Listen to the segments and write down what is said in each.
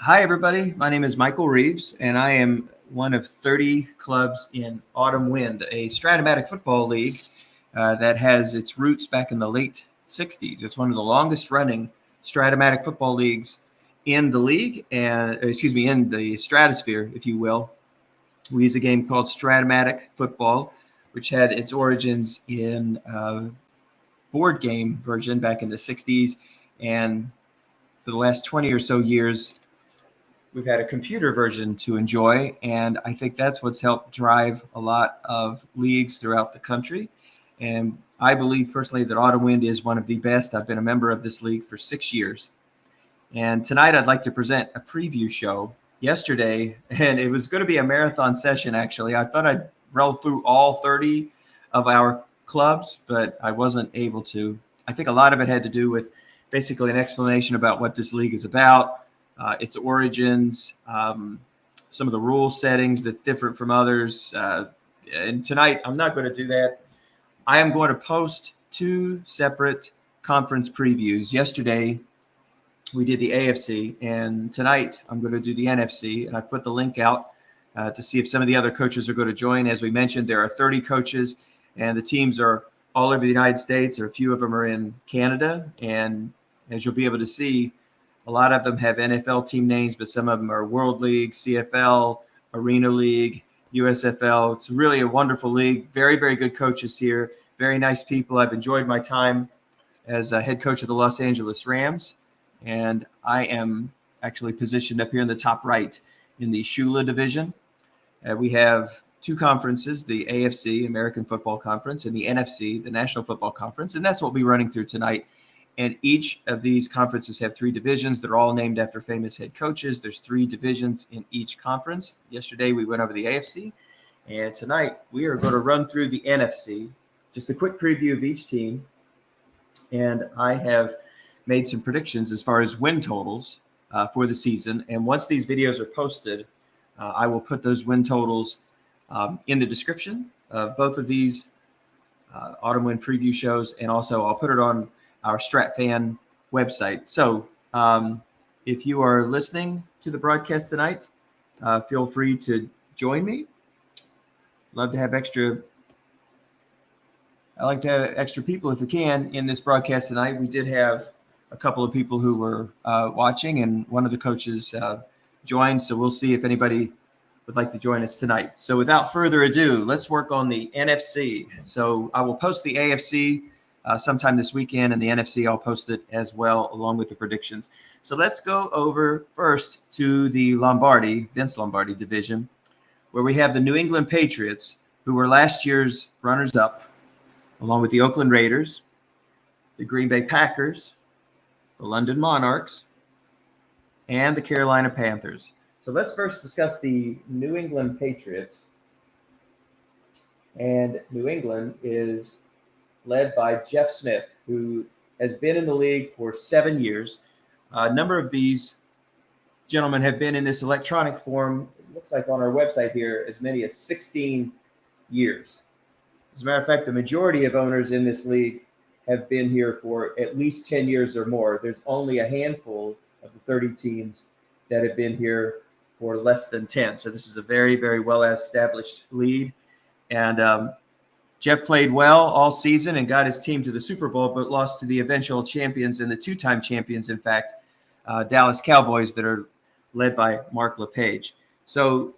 Hi, everybody. My name is Michael Reeves, and I am one of 30 clubs in Autumn Wind, a Strat-o-matic football league that has its roots back in the late 60s. It's one of the longest running Strat-o-matic football leagues in the league, in the stratosphere, if you will. We use a game called Strat-o-matic football, which had its origins in a board game version back in the 60s. And for the last 20 or so years, we've had a computer version to enjoy, and I think that's what's helped drive a lot of leagues throughout the country. And I believe personally that Autumn Wind is one of the best. I've been a member of this league for 6 years. And tonight I'd like to present a preview show. Yesterday, and it was going to be a marathon session, actually. I thought I'd roll through all 30 of our clubs, but I wasn't able to. I think a lot of it had to do with basically an explanation about what this league is about, its origins, some of the rule settings that's different from others. And tonight, I'm not going to do that. I am going to post two separate conference previews. Yesterday, we did the AFC, and tonight I'm going to do the NFC, and I put the link out to see if some of the other coaches are going to join. As we mentioned, there are 30 coaches, and the teams are all over the United States, or a few of them are in Canada. And as you'll be able to see, a lot of them have NFL team names, but some of them are World League, CFL, Arena League, USFL. It's really a wonderful league. Very, very good coaches here. Very nice people. I've enjoyed my time as a head coach of the Los Angeles Rams. And I am actually positioned up here in the top right in the Shula division. We have two conferences, the AFC, American Football Conference, and the NFC, the National Football Conference. And that's what we'll be running through tonight. And each of these conferences have three divisions. They're all named after famous head coaches. There's three divisions in each conference. Yesterday, we went over the AFC. And tonight, we are going to run through the NFC. Just a quick preview of each team. And I have made some predictions as far as win totals for the season. And once these videos are posted, I will put those win totals in the description of both of these Autumn Wind preview shows. And also I'll put it on our StratFan website. So if you are listening to the broadcast tonight, feel free to join me. Love to have I like to have extra people if we can in this broadcast tonight. We did have a couple of people who were watching, and one of the coaches joined. So we'll see if anybody would like to join us tonight. So without further ado, let's work on the NFC. So I will post the AFC sometime this weekend, and the NFC I'll post it as well, along with the predictions. So let's go over first to the Vince Lombardi division, where we have the New England Patriots, who were last year's runners-up, along with the Oakland Raiders, the Green Bay Packers, the London Monarchs, and the Carolina Panthers. So let's first discuss the New England Patriots. And New England is led by Jeff Smith, who has been in the league for 7 years. A number of these gentlemen have been in this electronic form, it looks like on our website here, as many as 16 years. As a matter of fact, the majority of owners in this league have been here for at least 10 years or more. There's only a handful of the 30 teams that have been here for less than 10. So this is a very, very well-established league. And Jeff played well all season and got his team to the Super Bowl, but lost to the eventual champions and the two-time champions, in fact, Dallas Cowboys, that are led by Mark LePage. So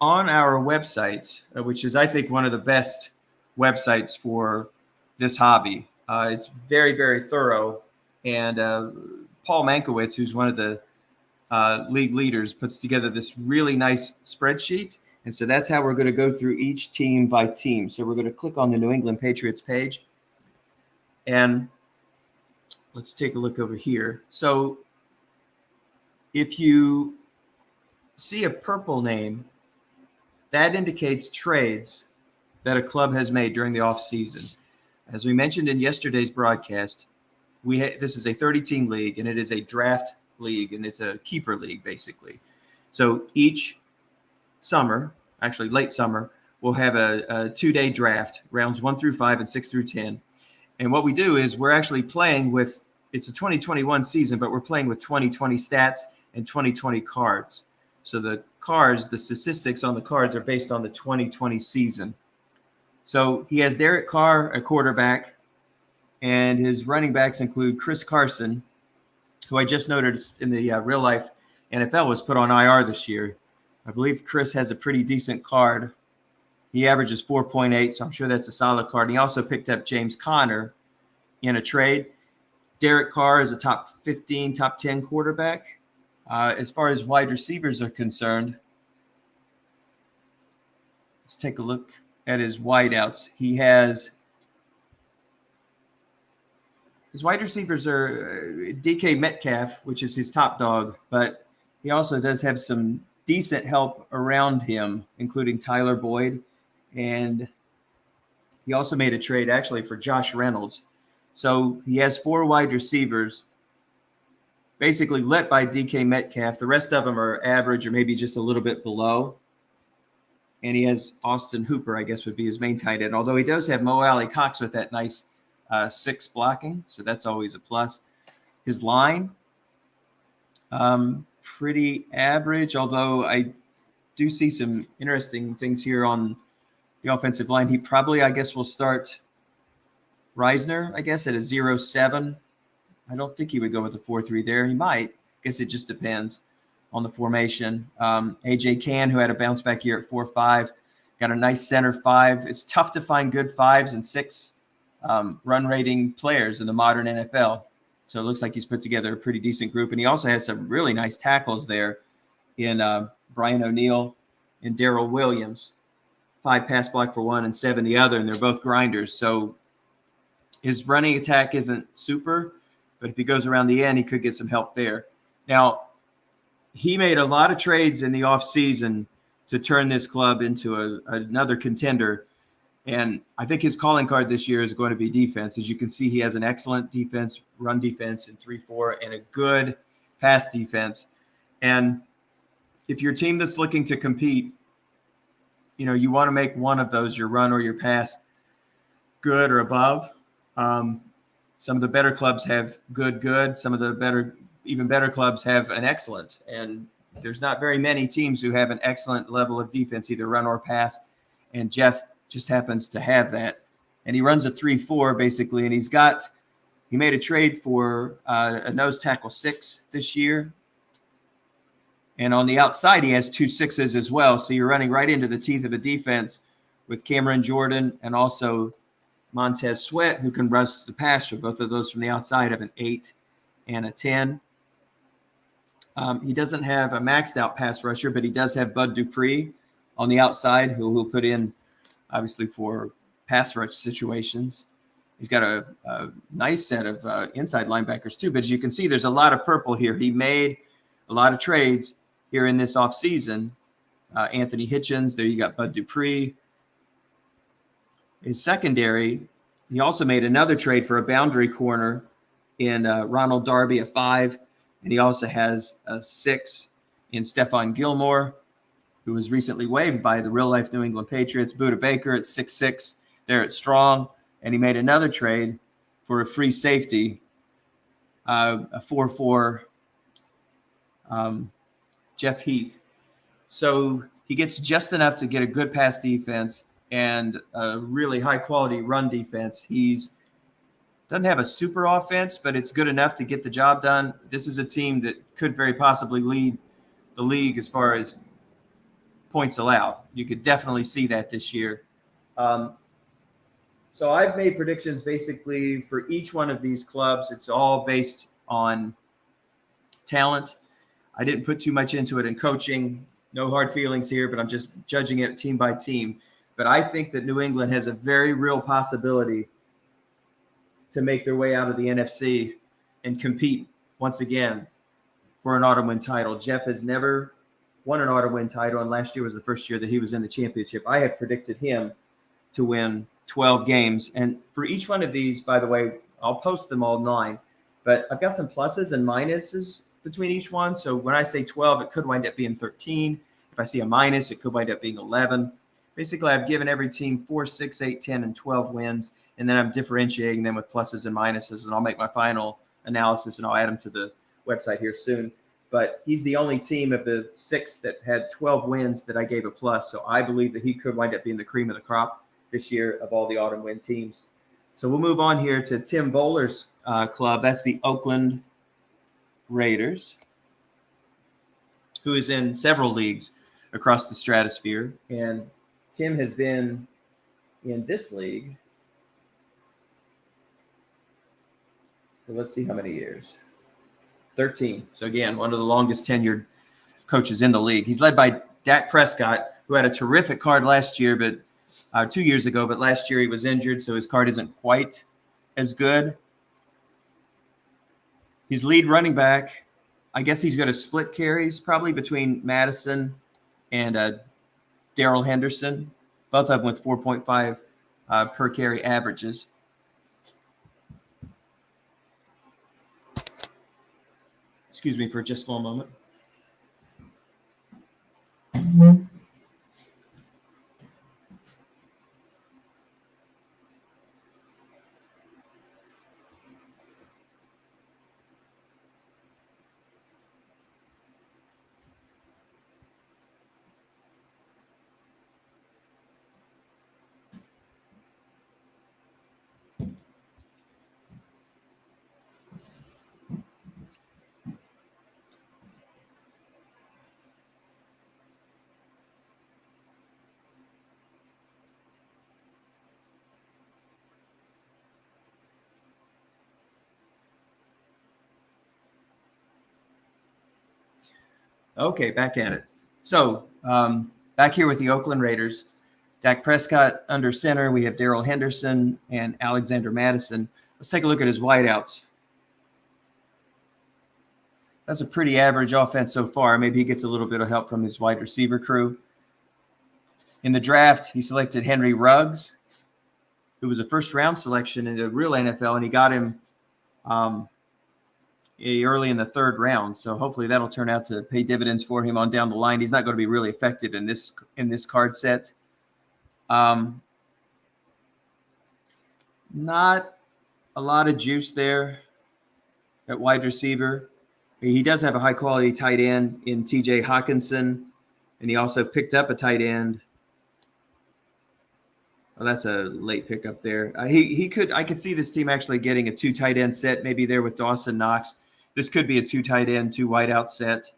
on our website, which is, I think, one of the best websites for this hobby, it's very, very thorough. And Paul Mankiewicz, who's one of the league leaders, puts together this really nice spreadsheet. And so that's how we're going to go through each team by team. So we're going to click on the New England Patriots page. And let's take a look over here. So if you see a purple name, that indicates trades that a club has made during the offseason. As we mentioned in yesterday's broadcast, this is a 30-team league, and it is a draft league, and it's a keeper league, basically. So each summer, actually late summer, we'll have a 2-day draft, rounds 1 through 5 and 6 through 10. And what we do is we're actually playing with it's a 2021 season, but we're playing with 2020 stats and 2020 cards. So the statistics on the cards are based on the 2020 season. So he has Derek Carr, a quarterback, and his running backs include Chris Carson, who I just noticed in the real life NFL was put on IR this year. I believe Chris has a pretty decent card. He averages 4.8, so I'm sure that's a solid card. And he also picked up James Conner in a trade. Derek Carr is a top 15, top 10 quarterback. As far as wide receivers are concerned, let's take a look at his wideouts. He has his wide receivers are DK Metcalf, which is his top dog, but he also does have some decent help around him, including Tyler Boyd. And he also made a trade actually for Josh Reynolds. So he has 4 wide receivers, basically led by DK Metcalf. The rest of them are average or maybe just a little bit below. And he has Austin Hooper, I guess would be his main tight end, although he does have Mo Alley Cox with that nice 6 blocking, so that's always a plus. His line, pretty average, although I do see some interesting things here on the offensive line. He probably, I guess, will start Reisner, I guess, at a 0-7. I don't think he would go with a 4-3 there. He might. I guess it just depends on the formation. A.J. Cann, who had a bounce-back year at 4-5, got a nice center 5. It's tough to find good 5s and 6 run rating players in the modern NFL. So it looks like he's put together a pretty decent group. And he also has some really nice tackles there in Brian O'Neill and Darrell Williams. 5 pass block for one and 7 the other, and they're both grinders. So his running attack isn't super, but if he goes around the end, he could get some help there. Now, he made a lot of trades in the offseason to turn this club into another contender. And I think his calling card this year is going to be defense. As you can see, he has an excellent defense, run defense in 3-4, and a good pass defense. And if your team that's looking to compete, you want to make one of those, your run or your pass, good or above. Some of the better clubs have good. Some of the even better clubs have an excellent. And there's not very many teams who have an excellent level of defense, either run or pass. And Jeff just happens to have that. And he runs a 3-4 basically. And he made a trade for a nose tackle 6 this year. And on the outside, he has 2 6s as well. So you're running right into the teeth of a defense with Cameron Jordan and also Montez Sweat, who can rush the passer. Both of those from the outside have an 8 and a 10. He doesn't have a maxed out pass rusher, but he does have Bud Dupree on the outside, who put in, obviously, for pass rush situations. He's got a nice set of inside linebackers, too. But as you can see, there's a lot of purple here. He made a lot of trades here in this offseason. Anthony Hitchens, there you got Bud Dupree. His secondary, he also made another trade for a boundary corner in Ronald Darby, a 5. And he also has a 6 in Stephon Gilmore, who was recently waived by the real-life New England Patriots. Buda Baker at 6'6", there at strong. And he made another trade for a free safety, a 4-4 Jeff Heath. So he gets just enough to get a good pass defense and a really high-quality run defense. Doesn't have a super offense, but it's good enough to get the job done. This is a team that could very possibly lead the league as far as points allowed. You could definitely see that this year. So I've made predictions basically for each one of these clubs. It's all based on talent. I didn't put too much into it in coaching. No hard feelings here, but I'm just judging it team by team. But I think that New England has a very real possibility to make their way out of the NFC and compete once again for an Autumn Wind title. Jeff has never won an Autumn Wind title, and last year was the first year that he was in the championship. I have predicted him to win 12 games. And for each one of these, by the way, I'll post them all online, but I've got some pluses and minuses between each one. So when I say 12, it could wind up being 13. If I see a minus, it could wind up being 11. Basically, I've given every team 4, 6, 8, 10, and 12 wins, and then I'm differentiating them with pluses and minuses, and I'll make my final analysis, and I'll add them to the website here soon. But he's the only team of the 6 that had 12 wins that I gave a plus. So I believe that he could wind up being the cream of the crop this year of all the Autumn Wind teams. So we'll move on here to Tim Bowler's club. That's the Oakland Raiders, who is in several leagues across the stratosphere. And Tim has been in this league for, let's see how many years. 13. So again, one of the longest tenured coaches in the league. He's led by Dak Prescott, who had a terrific card last year, but 2 years ago, but last year he was injured, so his card isn't quite as good. His lead running back, I guess he's going to split carries probably between Madison and Darrell Henderson, both of them with 4.5 per carry averages. Excuse me for just one moment. Okay, back at it. So back here with the Oakland Raiders, Dak Prescott under center. We have Darrell Henderson and Alexander Madison. Let's take a look at his wideouts. That's a pretty average offense so far. Maybe he gets a little bit of help from his wide receiver crew. In the draft, he selected Henry Ruggs, who was a first-round selection in the real NFL, and he got him early in the 3rd round. So hopefully that'll turn out to pay dividends for him on down the line. He's not going to be really effective in this card set. Not a lot of juice there at wide receiver. He does have a high-quality tight end in T.J. Hawkinson, and he also picked up a tight end. Oh, that's a late pickup there. I could see this team actually getting a 2 tight end set, maybe there with Dawson Knox. This could be a 2 tight end, 2 wideout set.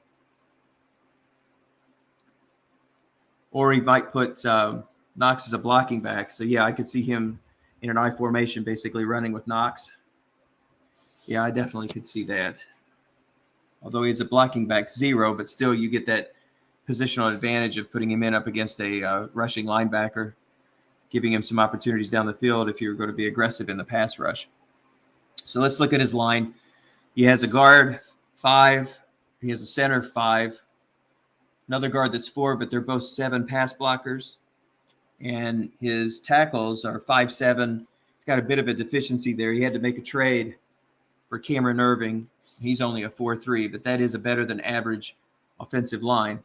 Or he might put Knox as a blocking back. So, yeah, I could see him in an I formation basically running with Knox. Yeah, I definitely could see that. Although he's a blocking back 0, but still you get that positional advantage of putting him in up against a rushing linebacker, giving him some opportunities down the field if you're going to be aggressive in the pass rush. So let's look at his line. He has a guard 5. He has a center 5. Another guard that's 4, but they're both 7 pass blockers. And his tackles are 5'7". He's got a bit of a deficiency there. He had to make a trade for Cameron Irving. He's only a 4'3", but that is a better than average offensive line.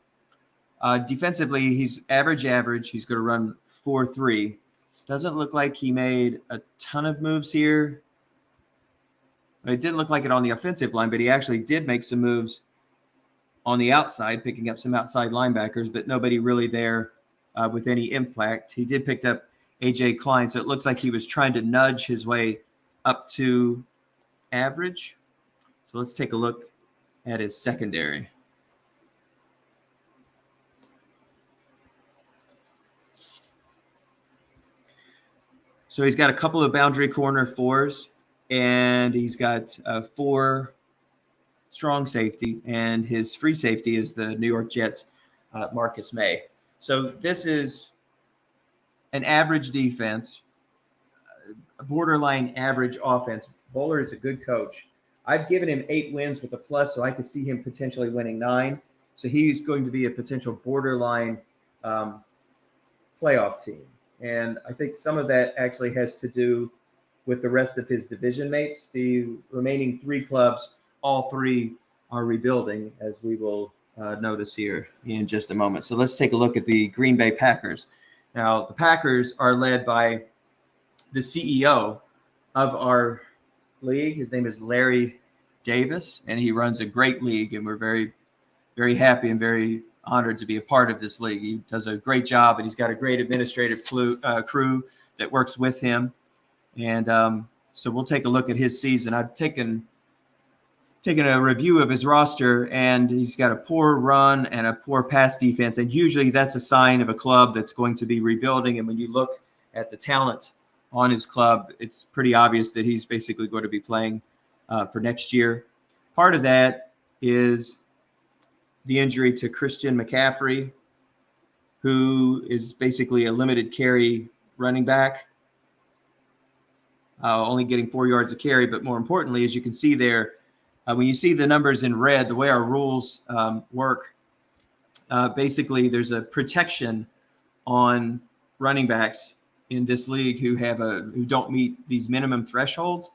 Defensively, he's average. He's going to run 4'3". Doesn't look like he made a ton of moves here. It didn't look like it on the offensive line, but he actually did make some moves on the outside, picking up some outside linebackers, but nobody really there with any impact. He did pick up A.J. Klein, so it looks like he was trying to nudge his way up to average. So let's take a look at his secondary. So he's got a couple of boundary corner 4s, and he's got 4 strong safety, and his free safety is the New York Jets, Marcus May. So this is an average defense, a borderline average offense. Bowler is a good coach. I've given him 8 wins with a plus, so I could see him potentially winning 9. So he's going to be a potential borderline playoff team. And I think some of that actually has to do with the rest of his division mates. The remaining 3 clubs, all 3 are rebuilding, as we will notice here in just a moment. So let's take a look at the Green Bay Packers. Now, the Packers are led by the CEO of our league. His name is Larry Davis, and he runs a great league, and we're very, very happy and very honored to be a part of this league. He does a great job, and he's got a great administrative crew that works with him. And so we'll take a look at his season. I've taken a review of his roster, and he's got a poor run and a poor pass defense. And usually that's a sign of a club that's going to be rebuilding. And when you look at the talent on his club, it's pretty obvious that he's basically going to be playing for next year. Part of that is the injury to Christian McCaffrey, who is basically a limited carry running back, only getting 4 yards a carry. But more importantly, as you can see there, when you see the numbers in red, the way our rules work, basically there's a protection on running backs in this league who don't meet these minimum thresholds.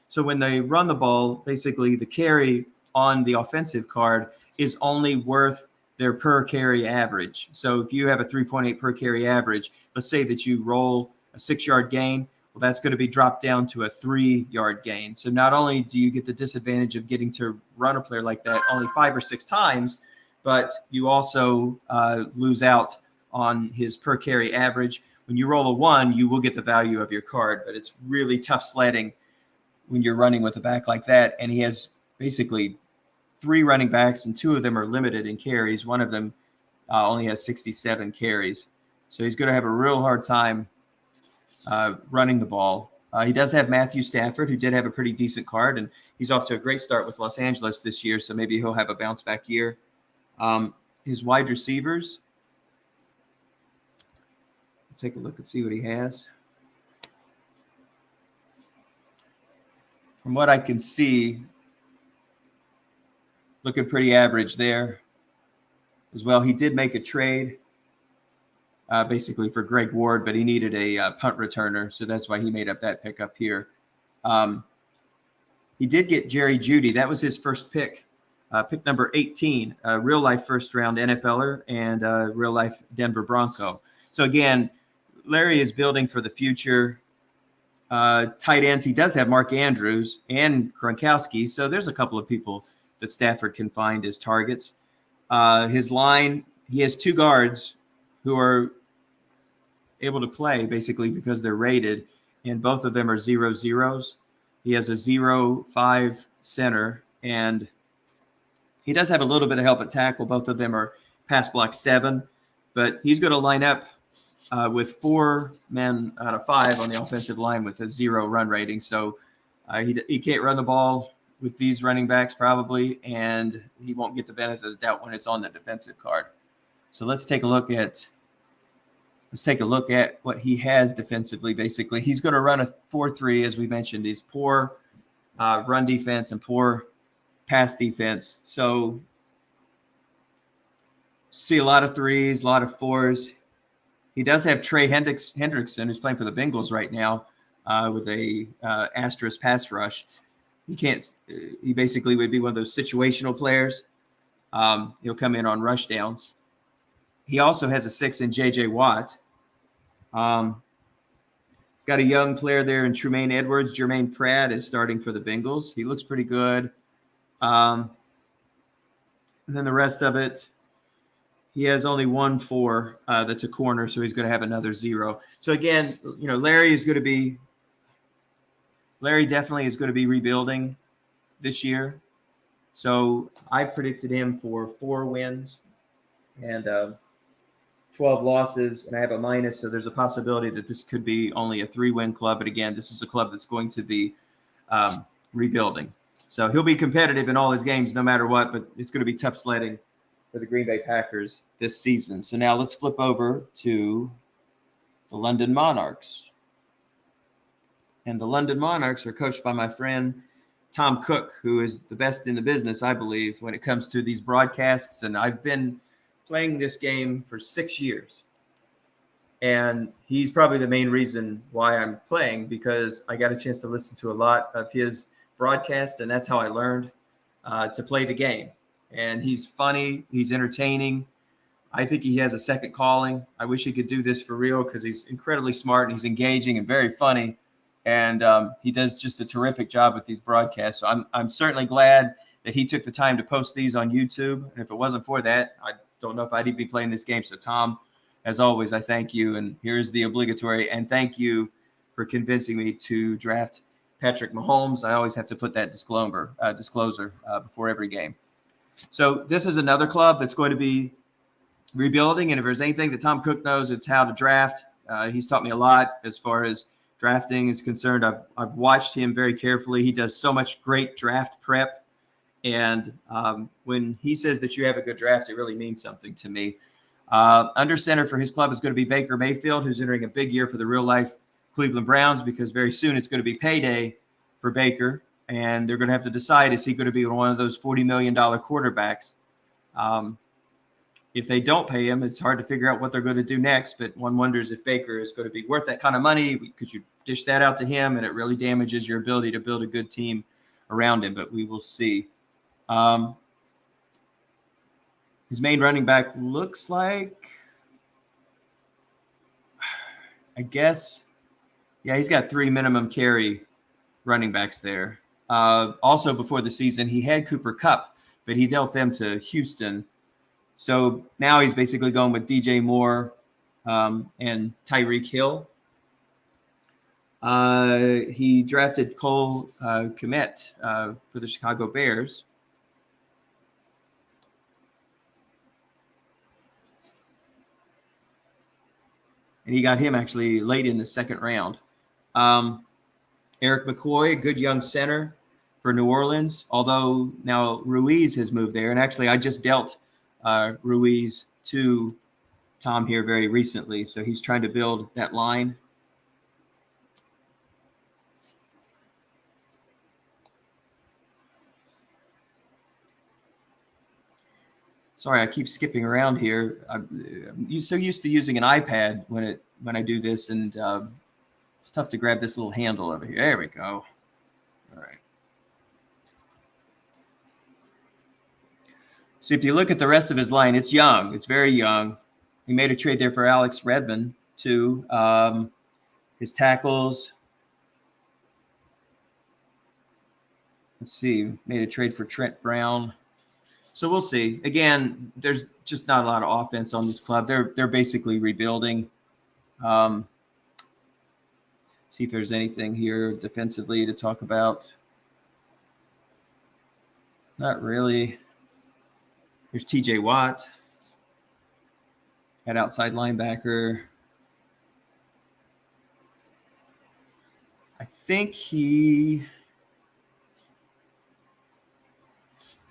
So when they run the ball, basically the carry on the offensive card is only worth their per carry average. So if you have a 3.8 per carry average, let's say that you roll a 6-yard gain, well, that's going to be dropped down to a 3-yard gain. So not only do you get the disadvantage of getting to run a player like that only 5 or 6 times, but you also lose out on his per carry average. When you roll a 1, you will get the value of your card, but it's really tough sledding when you're running with a back like that. And he has basically 3 running backs, and 2 of them are limited in carries. One of them only has 67 carries. So he's going to have a real hard time running the ball. He does have Matthew Stafford, who did have a pretty decent card, and he's off to a great start with Los Angeles this year, so maybe he'll have a bounce-back year. His wide receivers, take a look and see what he has. From what I can see, looking pretty average there as well. He did make a trade basically for Greg Ward, but he needed a punt returner, so that's why he made up that pick up here. He did get Jerry Jeudy. That was his first pick, pick number 18, a real-life first-round NFLer and a real-life Denver Bronco. So, again, Larry is building for the future. Tight ends, he does have Mark Andrews and Gronkowski, so there's a couple of people that Stafford can find as targets. His line, he has 2 guards who are able to play basically because they're rated, and both of them are 0-0s. He has a 0-5 center, and he does have a little bit of help at tackle. Both of them are pass block 7, but he's going to line up with 4 men out of 5 on the offensive line with a 0 run rating. So he can't run the ball with these running backs probably, and he won't get the benefit of the doubt when it's on the defensive card. So let's take a look at what he has defensively. Basically, he's going to run a 4-3, as we mentioned. He's poor run defense and poor pass defense. So see a lot of 3s, a lot of 4s. He does have Trey Hendrickson, who's playing for the Bengals right now with a asterisk pass rush. He basically would be one of those situational players. He'll come in on rush downs. He also has a 6 in J.J. Watt. Got a young player there in Tremaine Edwards. Jermaine Pratt is starting for the Bengals. He looks pretty good. And then the rest of it, he has only 1 4 that's a corner, so he's going to have another 0. So again, Larry definitely is going to be rebuilding this year. So I predicted him for 4 wins and 12 losses, and I have a minus, so there's a possibility that this could be only a 3-win club. But again, this is a club that's going to be rebuilding. So he'll be competitive in all his games no matter what, but it's going to be tough sledding for the Green Bay Packers this season. So now let's flip over to the London Monarchs. And the London Monarchs are coached by my friend Tom Cook, who is the best in the business, I believe, when it comes to these broadcasts. And I've been playing this game for 6 years. And he's probably the main reason why I'm playing, because I got a chance to listen to a lot of his broadcasts, and that's how I learned to play the game. And he's funny. He's entertaining. I think he has a second calling. I wish he could do this for real because he's incredibly smart and he's engaging and very funny. and he does just a terrific job with these broadcasts. So I'm certainly glad that he took the time to post these on YouTube. And if it wasn't for that, I don't know if I'd even be playing this game. So Tom, as always, I thank you. And here's the obligatory. And thank you for convincing me to draft Patrick Mahomes. I always have to put that disclosure before every game. So this is another club that's going to be rebuilding. And if there's anything that Tom Cook knows, it's how to draft. He's taught me a lot as far as drafting is concerned. I've watched him very carefully. He does so much great draft prep. And when he says that you have a good draft, it really means something to me. Under center for his club is going to be Baker Mayfield, who's entering a big year for the real-life Cleveland Browns, because very soon it's going to be payday for Baker, and they're going to have to decide, is he going to be one of those $40 million quarterbacks? If they don't pay him, it's hard to figure out what they're going to do next, but one wonders if Baker is going to be worth that kind of money. Could you dish that out to him, and it really damages your ability to build a good team around him, but we will see. His main running back looks like, I guess, yeah, he's got 3 minimum carry running backs there. Also, before the season, he had Cooper Kupp, but he dealt them to Houston. So now he's basically going with DJ Moore and Tyreek Hill. He drafted Cole Kmet for the Chicago Bears. And he got him actually late in the second round. Eric McCoy, a good young center for New Orleans, although now Ruiz has moved there. And actually, I just dealt Ruiz to Tom here very recently. So he's trying to build that line. Sorry, I keep skipping around here. I'm so used to using an iPad when I do this, and it's tough to grab this little handle over here. There we go. All right. So if you look at the rest of his line, it's young. It's very young. He made a trade there for Alex Redmond too. His tackles. Let's see. Made a trade for Trent Brown. So we'll see. Again, there's just not a lot of offense on this club. They're basically rebuilding. See if there's anything here defensively to talk about. Not really. Here's TJ Watt at outside linebacker. I think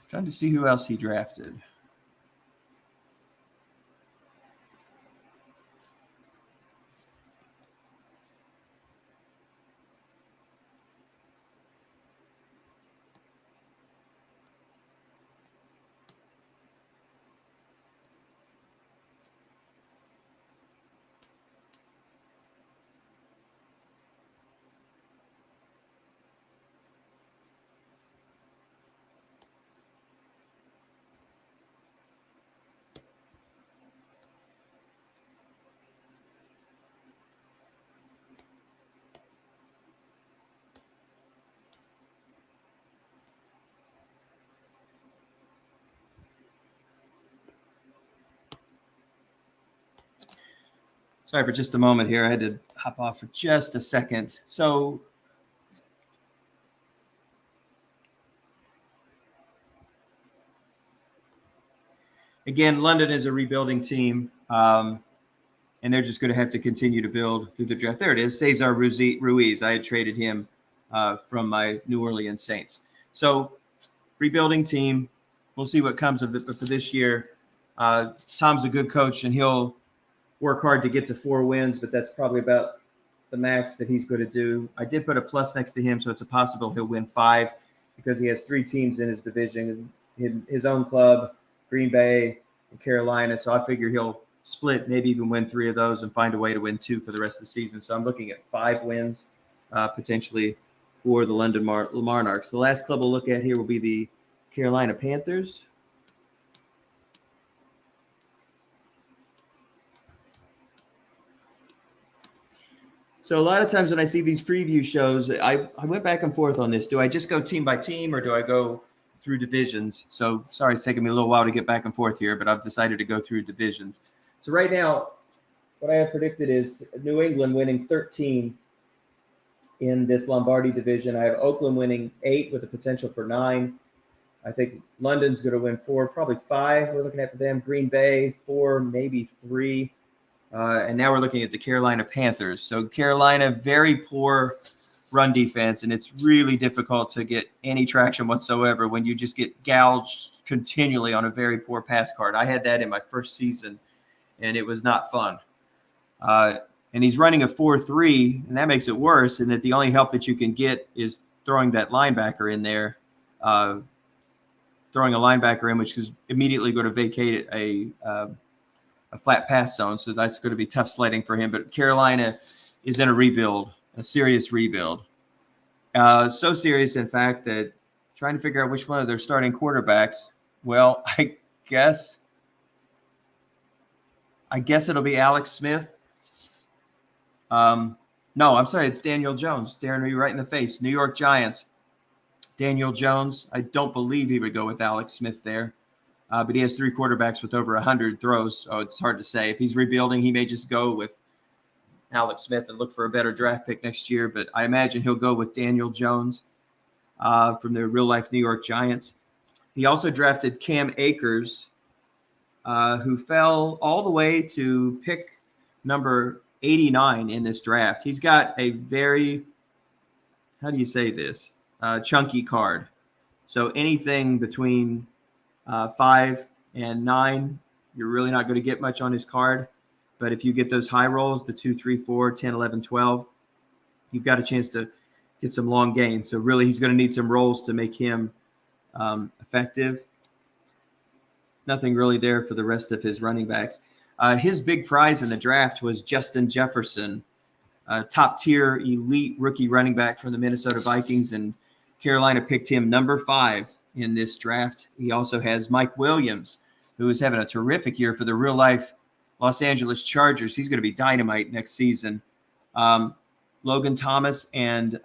trying to see who else he drafted. Sorry for just a moment here. I had to hop off for just a second. So again, London is a rebuilding team, and they're just going to have to continue to build through the draft. There it is, Cesar Ruiz. I had traded him from my New Orleans Saints. So rebuilding team. We'll see what comes of it. But for this year, Tom's a good coach, and he'll work hard to get to 4 wins, but that's probably about the max that he's going to do. I did put a plus next to him, so it's a possible he'll win 5 because he has 3 teams in his division, his own club, Green Bay, and Carolina. So I figure he'll split, maybe even win 3 of those and find a way to win 2 for the rest of the season. So I'm looking at 5 wins potentially for the London Monarchs. The last club we'll look at here will be the Carolina Panthers. So a lot of times when I see these preview shows, I went back and forth on this. Do I just go team by team or do I go through divisions? So sorry, it's taking me a little while to get back and forth here, but I've decided to go through divisions. So right now, what I have predicted is New England winning 13 in this Lombardi division. I have Oakland winning 8 with the potential for 9. I think London's going to win 4, probably 5. We're looking at for them. Green Bay 4, maybe 3. And now we're looking at the Carolina Panthers. So Carolina, very poor run defense, and it's really difficult to get any traction whatsoever when you just get gouged continually on a very poor pass card. I had that in my first season, and it was not fun. And he's running a 4-3, and that makes it worse, and that the only help that you can get is throwing that linebacker in there, throwing a linebacker in, which is immediately going to vacate a flat pass zone, so that's going to be tough sledding for him. But Carolina is in a rebuild, a serious rebuild. So serious, in fact, that trying to figure out which one of their starting quarterbacks, well, I guess it'll be Alex Smith. No, I'm sorry, it's Daniel Jones staring me right in the face. New York Giants. Daniel Jones, I don't believe he would go with Alex Smith there. But he has 3 quarterbacks with over 100 throws, so it's hard to say. If he's rebuilding, he may just go with Alex Smith and look for a better draft pick next year. But I imagine he'll go with Daniel Jones from the real-life New York Giants. He also drafted Cam Akers, who fell all the way to pick number 89 in this draft. He's got a very, how do you say this, chunky card. So anything between 5 and 9, you're really not going to get much on his card. But if you get those high rolls, the 2, 3, 4, 10, 11, 12, you've got a chance to get some long gains. So really, he's going to need some rolls to make him effective. Nothing really there for the rest of his running backs. His big prize in the draft was Justin Jefferson, top-tier elite rookie running back from the Minnesota Vikings, and Carolina picked him number 5 in this draft. He also has Mike Williams, who is having a terrific year for the real-life Los Angeles Chargers. He's going to be dynamite next season. Logan Thomas and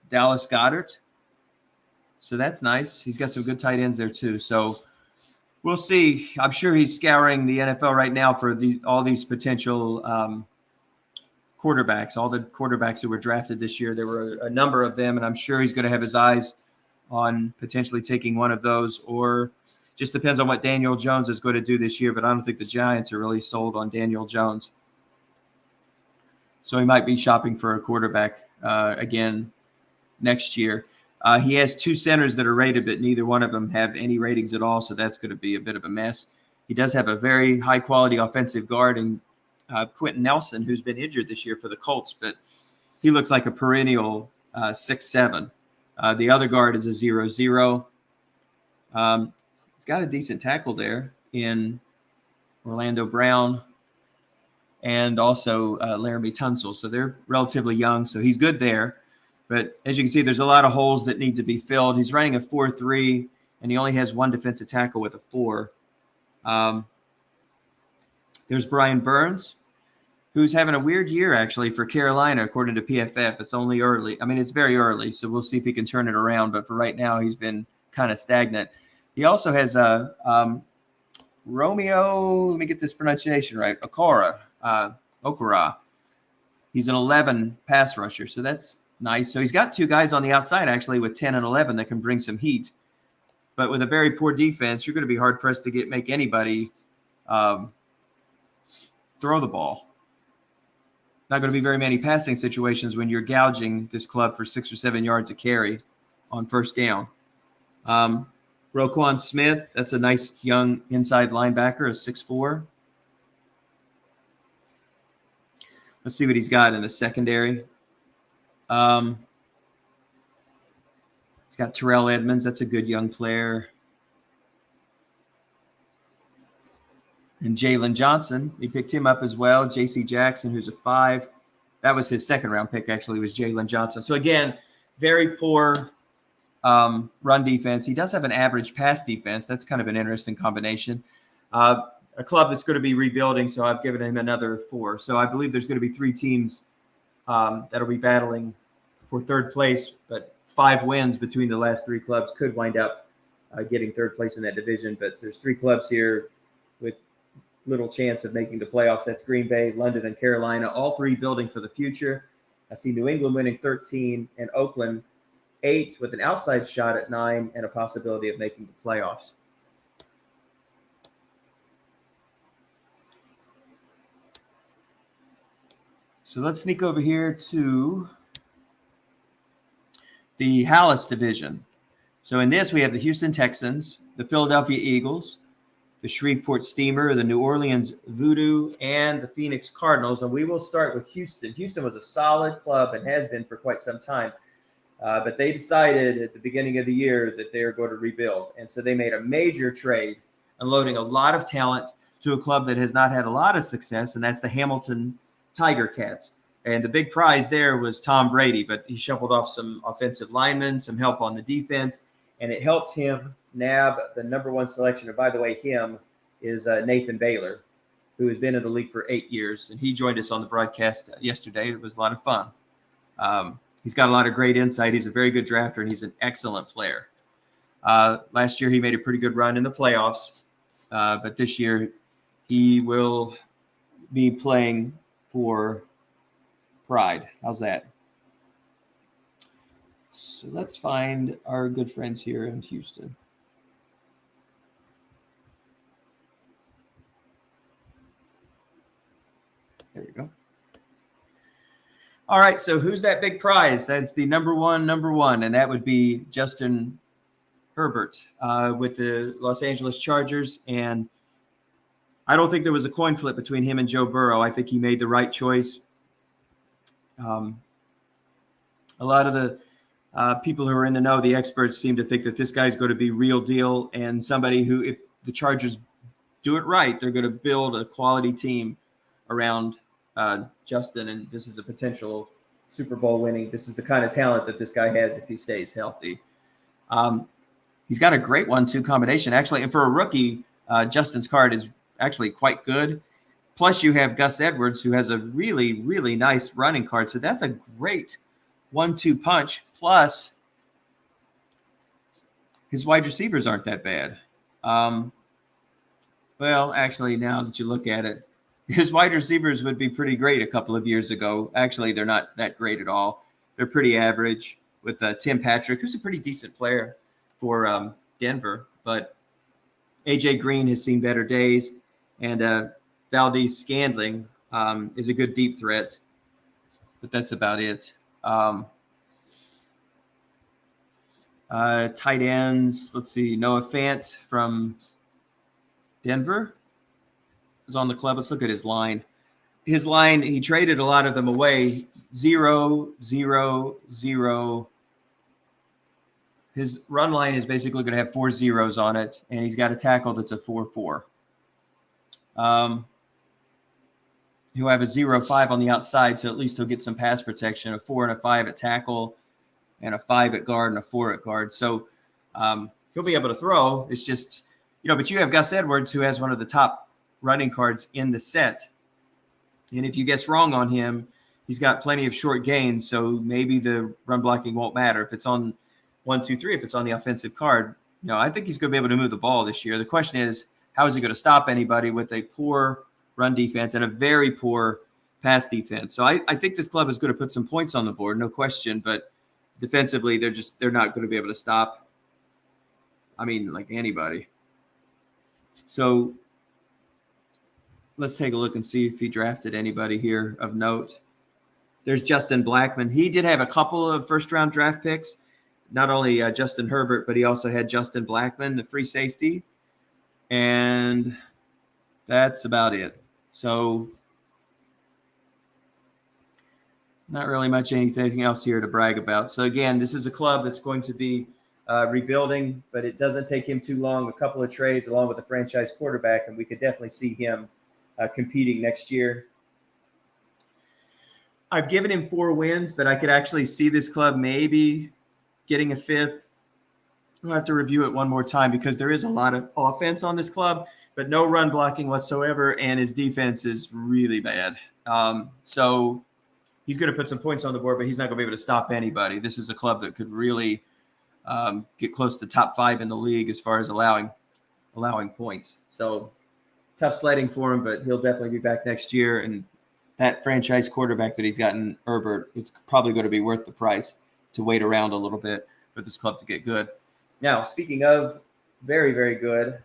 Dallas Goedert. So that's nice. He's got some good tight ends there too. So we'll see. I'm sure he's scouring the NFL right now for all these potential quarterbacks, all the quarterbacks who were drafted this year. There were a number of them, and I'm sure he's going to have his eyes on potentially taking one of those, or just depends on what Daniel Jones is going to do this year. But I don't think the Giants are really sold on Daniel Jones. So he might be shopping for a quarterback again next year. He has 2 centers that are rated, but neither one of them have any ratings at all, so that's going to be a bit of a mess. He does have a very high-quality offensive guard in Quentin Nelson, who's been injured this year for the Colts, but he looks like a perennial 6'7". The other guard is a 0-0. He's got a decent tackle there in Orlando Brown and also Laramie Tunsil. So they're relatively young, so he's good there. But as you can see, there's a lot of holes that need to be filled. He's running a 4-3, and he only has 1 defensive tackle with a 4. There's Brian Burns, who's having a weird year, actually, for Carolina, according to PFF. It's only early. I mean, it's very early, so we'll see if he can turn it around. But for right now, he's been kind of stagnant. He also has Romeo, let me get this pronunciation right, Okora. He's an 11 pass rusher, so that's nice. So he's got 2 guys on the outside, actually, with 10 and 11 that can bring some heat. But with a very poor defense, you're going to be hard-pressed to make anybody throw the ball. Not going to be very many passing situations when you're gouging this club for 6 or 7 yards a carry on first down. Roquan Smith, that's a nice young inside linebacker, a 6'4". Let's see what he's got in the secondary. He's got Terrell Edmonds. That's a good young player. And Jalen Johnson, he picked him up as well. J.C. Jackson, who's a 5. That was his second-round pick, actually, was Jalen Johnson. So, again, very poor run defense. He does have an average pass defense. That's kind of an interesting combination. A club that's going to be rebuilding, so I've given him another 4. So I believe there's going to be 3 teams that'll be battling for third place, but 5 wins between the last 3 clubs could wind up getting third place in that division. But there's 3 clubs here with little chance of making the playoffs. That's Green Bay, London, and Carolina, all 3 building for the future. I see New England winning 13 and Oakland 8 with an outside shot at 9 and a possibility of making the playoffs. So let's sneak over here to the HALAS division. So in this, we have the Houston Texans, the Philadelphia Eagles, the Shreveport Steamer, the New Orleans Voodoo, and the Phoenix Cardinals. And we will start with Houston. Houston was a solid club and has been for quite some time. But they decided at the beginning of the year that they are going to rebuild. And so they made a major trade, unloading a lot of talent to a club that has not had a lot of success, and that's the Hamilton Tiger Cats. And the big prize there was Tom Brady, but he shuffled off some offensive linemen, some help on the defense, and it helped him nab the number 1 selection. And by the way, him is Nathan Baylor, who has been in the league for 8 years, and he joined us on the broadcast yesterday. It was a lot of fun. He's got a lot of great insight. He's a very good drafter, and he's an excellent player. Last year, he made a pretty good run in the playoffs, but this year he will be playing for Pride. How's that? So let's find our good friends here in Houston. There we go. All right, so who's that big prize? That's the number one, and that would be Justin Herbert with the Los Angeles Chargers. And I don't think there was a coin flip between him and Joe Burrow. I think he made the right choice. A lot of the people who are in the know, the experts, seem to think that this guy's going to be real deal and somebody who, if the Chargers do it right, they're going to build a quality team around Justin, and this is a potential Super Bowl winning. This is the kind of talent that this guy has if he stays healthy. He's got a great 1-2 combination, actually. And for a rookie, Justin's card is actually quite good. Plus, you have Gus Edwards, who has a really, really nice running card. So that's a great 1-2 punch. Plus, his wide receivers aren't that bad. Well, actually, now that you look at it, his wide receivers would be pretty great a couple of years ago. Actually, they're not that great at all. They're pretty average with Tim Patrick, who's a pretty decent player for Denver. But A.J. Green has seen better days, and Valdez Scantling is a good deep threat. But that's about it. Tight ends, let's see, Noah Fant from Denver is on the club. Let's look at his line. His line, he traded a lot of them away. 0, 0, 0. His run line is basically going to have 4 zeros on it, and he's got a tackle that's a 4-4. He'll have a 0-5 on the outside, so at least he'll get some pass protection, a 4 and a 5 at tackle, and a 5 at guard and a 4 at guard. So he'll be able to throw. It's just, but you have Gus Edwards, who has one of the top running cards in the set. And if you guess wrong on him, he's got plenty of short gains, so maybe the run blocking won't matter. If it's on 1, 2, 3, if it's on the offensive card, I think he's going to be able to move the ball this year. The question is, how is he going to stop anybody with a poor run defense and a very poor pass defense? So I think this club is going to put some points on the board, no question, but defensively, they're not going to be able to stop, like anybody. So let's take a look and see if he drafted anybody here of note. There's Justin Blackmon. He did have a couple of first-round draft picks, not only Justin Herbert, but he also had Justin Blackmon, the free safety, and that's about it. So not really much anything else here to brag about. So, again, this is a club that's going to be rebuilding, but it doesn't take him too long. A couple of trades along with a franchise quarterback, and we could definitely see him competing next year. I've given him 4 wins, but I could actually see this club maybe getting a 5th. We'll have to review it one more time because there is a lot of offense on this club, but no run blocking whatsoever, and his defense is really bad. So he's going to put some points on the board, but he's not going to be able to stop anybody. This is a club that could really get close to top 5 in the league as far as allowing points. So tough sledding for him, but he'll definitely be back next year. And that franchise quarterback that he's gotten, Herbert, it's probably going to be worth the price to wait around a little bit for this club to get good. Now, speaking of very, very good,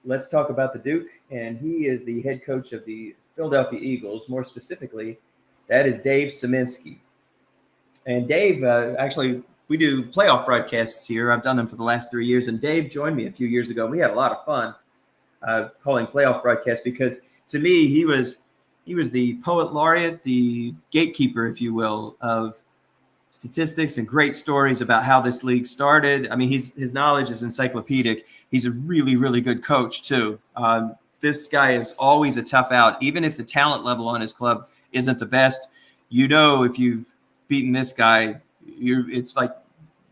let's talk about the Duke. And he is the head coach of the Philadelphia Eagles. More specifically, that is Dave Szymanski. And Dave, actually, we do playoff broadcasts here. I've done them for the last 3 years. And Dave joined me a few years ago. We had a lot of fun calling playoff broadcasts because, to me, he was the poet laureate, the gatekeeper, if you will, of statistics and great stories about how this league started. I mean, his knowledge is encyclopedic. He's a really, really good coach, too. This guy is always a tough out. Even if the talent level on his club isn't the best, if you've beaten this guy, it's like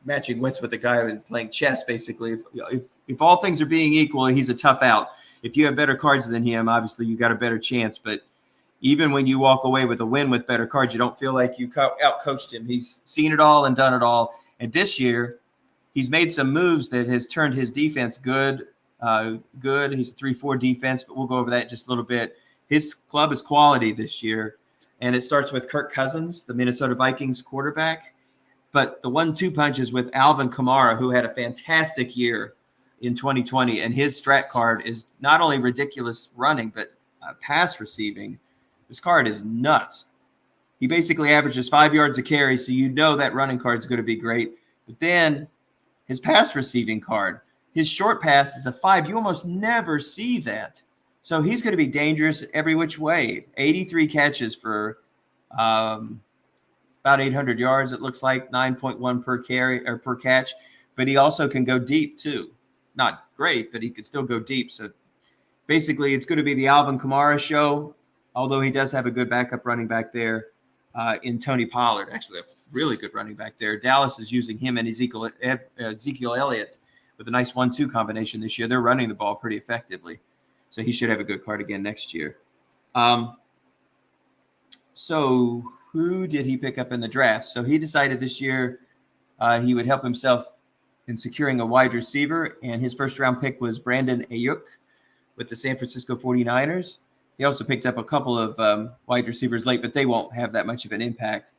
matching wits with the guy and playing chess, basically. If all things are being equal, he's a tough out. If you have better cards than him, obviously you got a better chance. But even when you walk away with a win with better cards, you don't feel like you outcoached him. He's seen it all and done it all. And this year, he's made some moves that has turned his defense good. He's a 3-4 defense, but we'll go over that in just a little bit. His club is quality this year, and it starts with Kirk Cousins, the Minnesota Vikings quarterback. But the 1-2 punch is with Alvin Kamara, who had a fantastic year in 2020, and his strat card is not only ridiculous running, but pass receiving. This card is nuts. He basically averages 5 yards a carry, so that running card is going to be great. But then his pass receiving card, his short pass is a 5. You almost never see that. So he's going to be dangerous every which way. 83 catches for about 800 yards, it looks like, 9.1 per carry or per catch. But he also can go deep too. Not great, but he could still go deep. So basically, it's going to be the Alvin Kamara show, although he does have a good backup running back there in Tony Pollard. Actually, a really good running back there. Dallas is using him and Ezekiel Elliott with a nice 1-2 combination this year. They're running the ball pretty effectively. So he should have a good card again next year. So who did he pick up in the draft? So he decided this year he would help himself in securing a wide receiver, and his first-round pick was Brandon Ayuk with the San Francisco 49ers. He also picked up a couple of wide receivers late, but they won't have that much of an impact.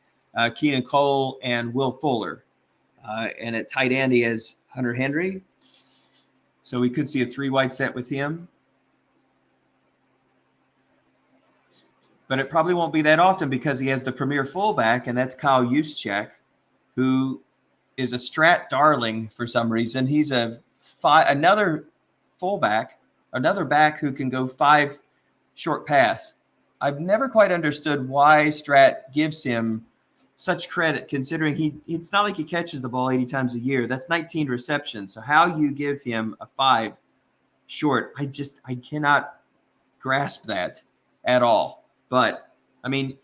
Keenan Cole and Will Fuller. And at tight end, he has Hunter Henry. So we could see a 3-wide set with him. But it probably won't be that often because he has the premier fullback, and that's Kyle Juszczyk, who is a strat darling for some reason. He's another fullback, another back who can go 5 short pass. I've never quite understood why Strat gives him such credit, considering it's not like he catches the ball 80 times a year. That's 19 receptions. So how you give him a 5 short, I cannot grasp that at all. But, I mean,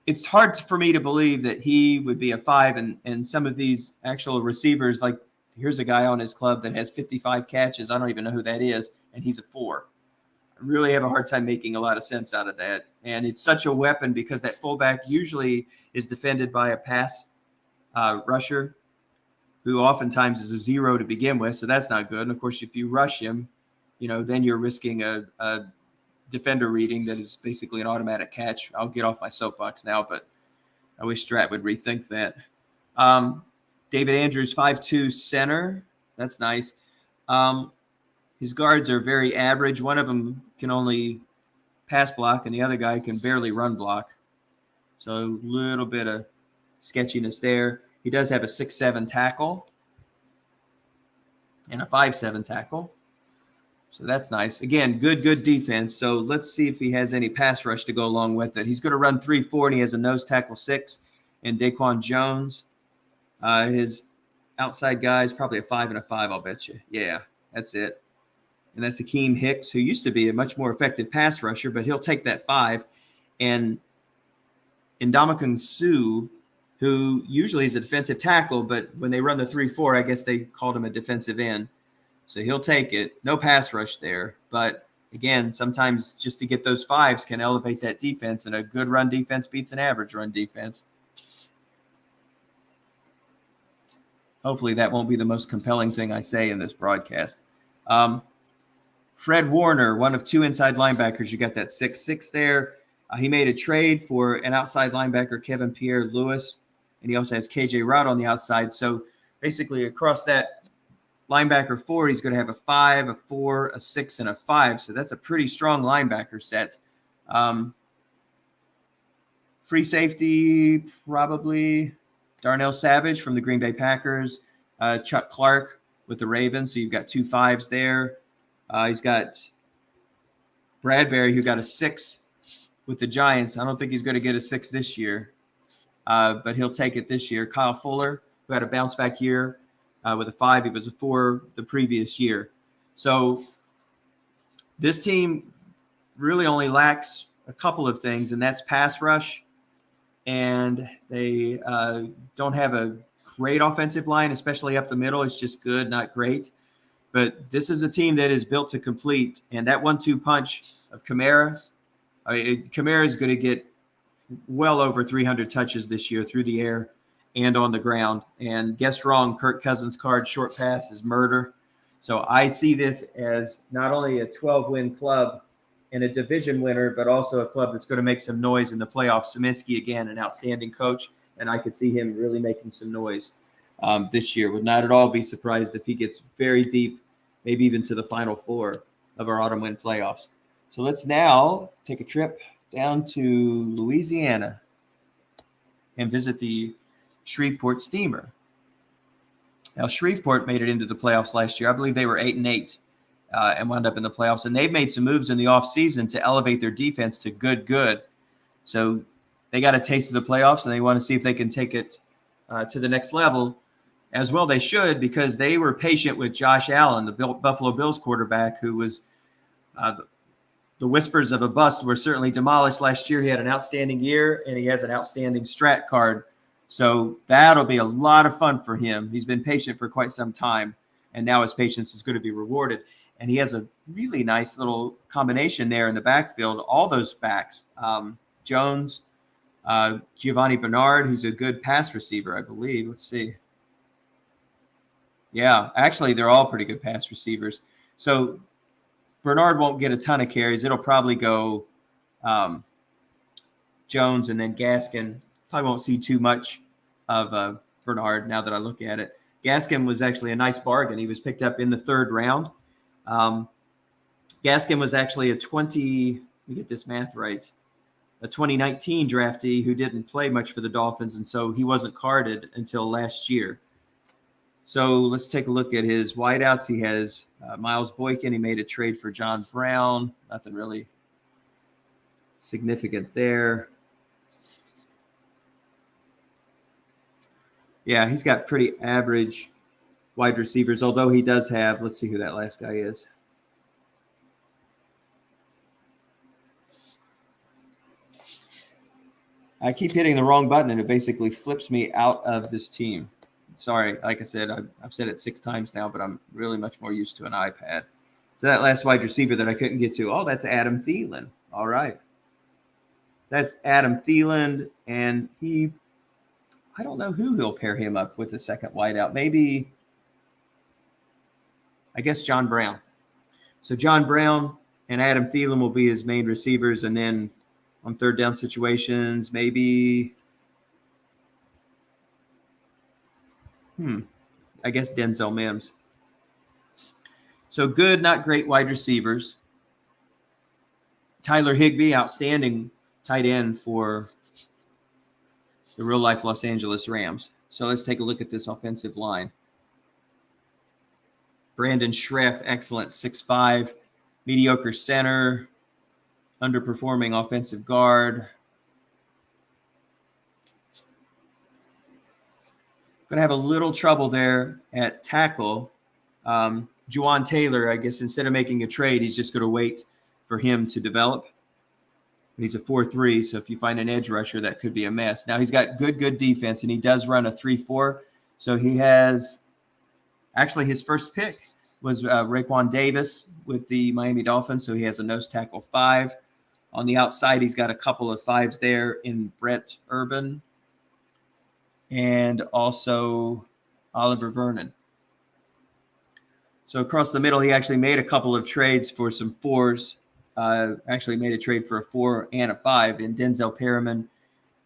it's hard for me to believe that he would be a 5 and some of these actual receivers, like here's a guy on his club that has 55 catches. I don't even know who that is, and he's a 4. I really have a hard time making a lot of sense out of that. And it's such a weapon because that fullback usually is defended by a pass rusher who oftentimes is a 0 to begin with, so that's not good. And, of course, if you rush him, then you're risking a defender reading that is basically an automatic catch. I'll get off my soapbox now, but I wish Strat would rethink that. David Andrews, 5'2" center. That's nice. His guards are very average. One of them can only pass block, and the other guy can barely run block. So a little bit of sketchiness there. He does have a 6'7" tackle and a 5'7" tackle. So that's nice. Again, good defense. So let's see if he has any pass rush to go along with it. He's going to run 3-4, and he has a nose tackle 6 and Daquan Jones. His outside guy is probably a 5 and a 5, I'll bet you. Yeah, that's it. And that's Akeem Hicks, who used to be a much more effective pass rusher, but he'll take that 5. And Ndamukong Suh, who usually is a defensive tackle, but when they run the 3-4, I guess they called him a defensive end. So he'll take it. No pass rush there, but again, sometimes just to get those fives can elevate that defense, and a good run defense beats an average run defense. Hopefully that won't be the most compelling thing I say in this broadcast. Fred Warner, one of 2 inside linebackers. You got that 6'6" there. He made a trade for an outside linebacker, Kevin Pierre-Louis, and he also has KJ Rod on the outside. So basically across that linebacker 4, he's going to have a 5, a 4, a 6, and a 5. So that's a pretty strong linebacker set. Free safety, probably Darnell Savage from the Green Bay Packers, Chuck Clark with the Ravens. So you've got 2 5s there. He's got Bradbury, who got a 6 with the Giants. I don't think he's going to get a 6 this year, but he'll take it this year. Kyle Fuller, who had a bounce back year with a 5. He was a 4 the previous year. So this team really only lacks a couple of things, and that's pass rush. And they don't have a great offensive line, especially up the middle. It's just good, not great. But this is a team that is built to complete. And that 1-2 punch of Kamara, Kamara is going to get well over 300 touches this year through the air and on the ground. And guess wrong, Kirk Cousins' card short pass is murder. So I see this as not only a 12-win club and a division winner, but also a club that's going to make some noise in the playoffs. Saminsky, again, an outstanding coach, and I could see him really making some noise this year. Would not at all be surprised if he gets very deep, maybe even to the Final Four of our Autumn Wind playoffs. So let's now take a trip down to Louisiana and visit the Shreveport Steamer. Now, Shreveport made it into the playoffs last year. I believe they were 8-8 and wound up in the playoffs. And they've made some moves in the offseason to elevate their defense to good. So they got a taste of the playoffs, and they want to see if they can take it to the next level. As well, they should, because they were patient with Josh Allen, the Buffalo Bills quarterback, who was the whispers of a bust were certainly demolished last year. He had an outstanding year, and he has an outstanding strat card. So that'll be a lot of fun for him. He's been patient for quite some time, and now his patience is going to be rewarded. And he has a really nice little combination there in the backfield. All those backs, Jones, Giovanni Bernard, he's a good pass receiver, I believe. Let's see. Yeah, actually, they're all pretty good pass receivers. So Bernard won't get a ton of carries. It'll probably go Jones and then Gaskin. Probably won't see too much of Bernard now that I look at it. Gaskin was actually a nice bargain. He was picked up in the 3rd round. Gaskin was actually let me get this math right, a 2019 draftee who didn't play much for the Dolphins, and so he wasn't carded until last year. So let's take a look at his wideouts. He has Miles Boykin. He made a trade for John Brown. Nothing really significant there. Yeah, he's got pretty average wide receivers, although he does have, let's see who that last guy is. I keep hitting the wrong button, and it basically flips me out of this team. Sorry, like I said, I've said it 6 times now, but I'm really much more used to an iPad. So that last wide receiver that I couldn't get to, that's Adam Thielen. All right. So that's Adam Thielen, and I don't know who he'll pair him up with the second wideout. Maybe, I guess, John Brown. So John Brown and Adam Thielen will be his main receivers, and then on 3rd down situations, maybe I guess Denzel Mims. So good, not great wide receivers. Tyler Higbee, outstanding tight end for the real-life Los Angeles Rams. So let's take a look at this offensive line. Brandon Schreff, excellent, 6'5", mediocre center, underperforming offensive guard. Going to have a little trouble there at tackle. Juwan Taylor, I guess, instead of making a trade, he's just going to wait for him to develop. He's a 4-3, so if you find an edge rusher, that could be a mess. Now, he's got good defense, and he does run a 3-4. So he has actually his first pick was Raekwon Davis with the Miami Dolphins, so he has a nose tackle 5. On the outside, he's got a couple of 5s there in Brett Urban and also Oliver Vernon. So across the middle, he actually made a couple of trades for some 4s. Actually made a trade for a 4 and a 5 in Denzel Perriman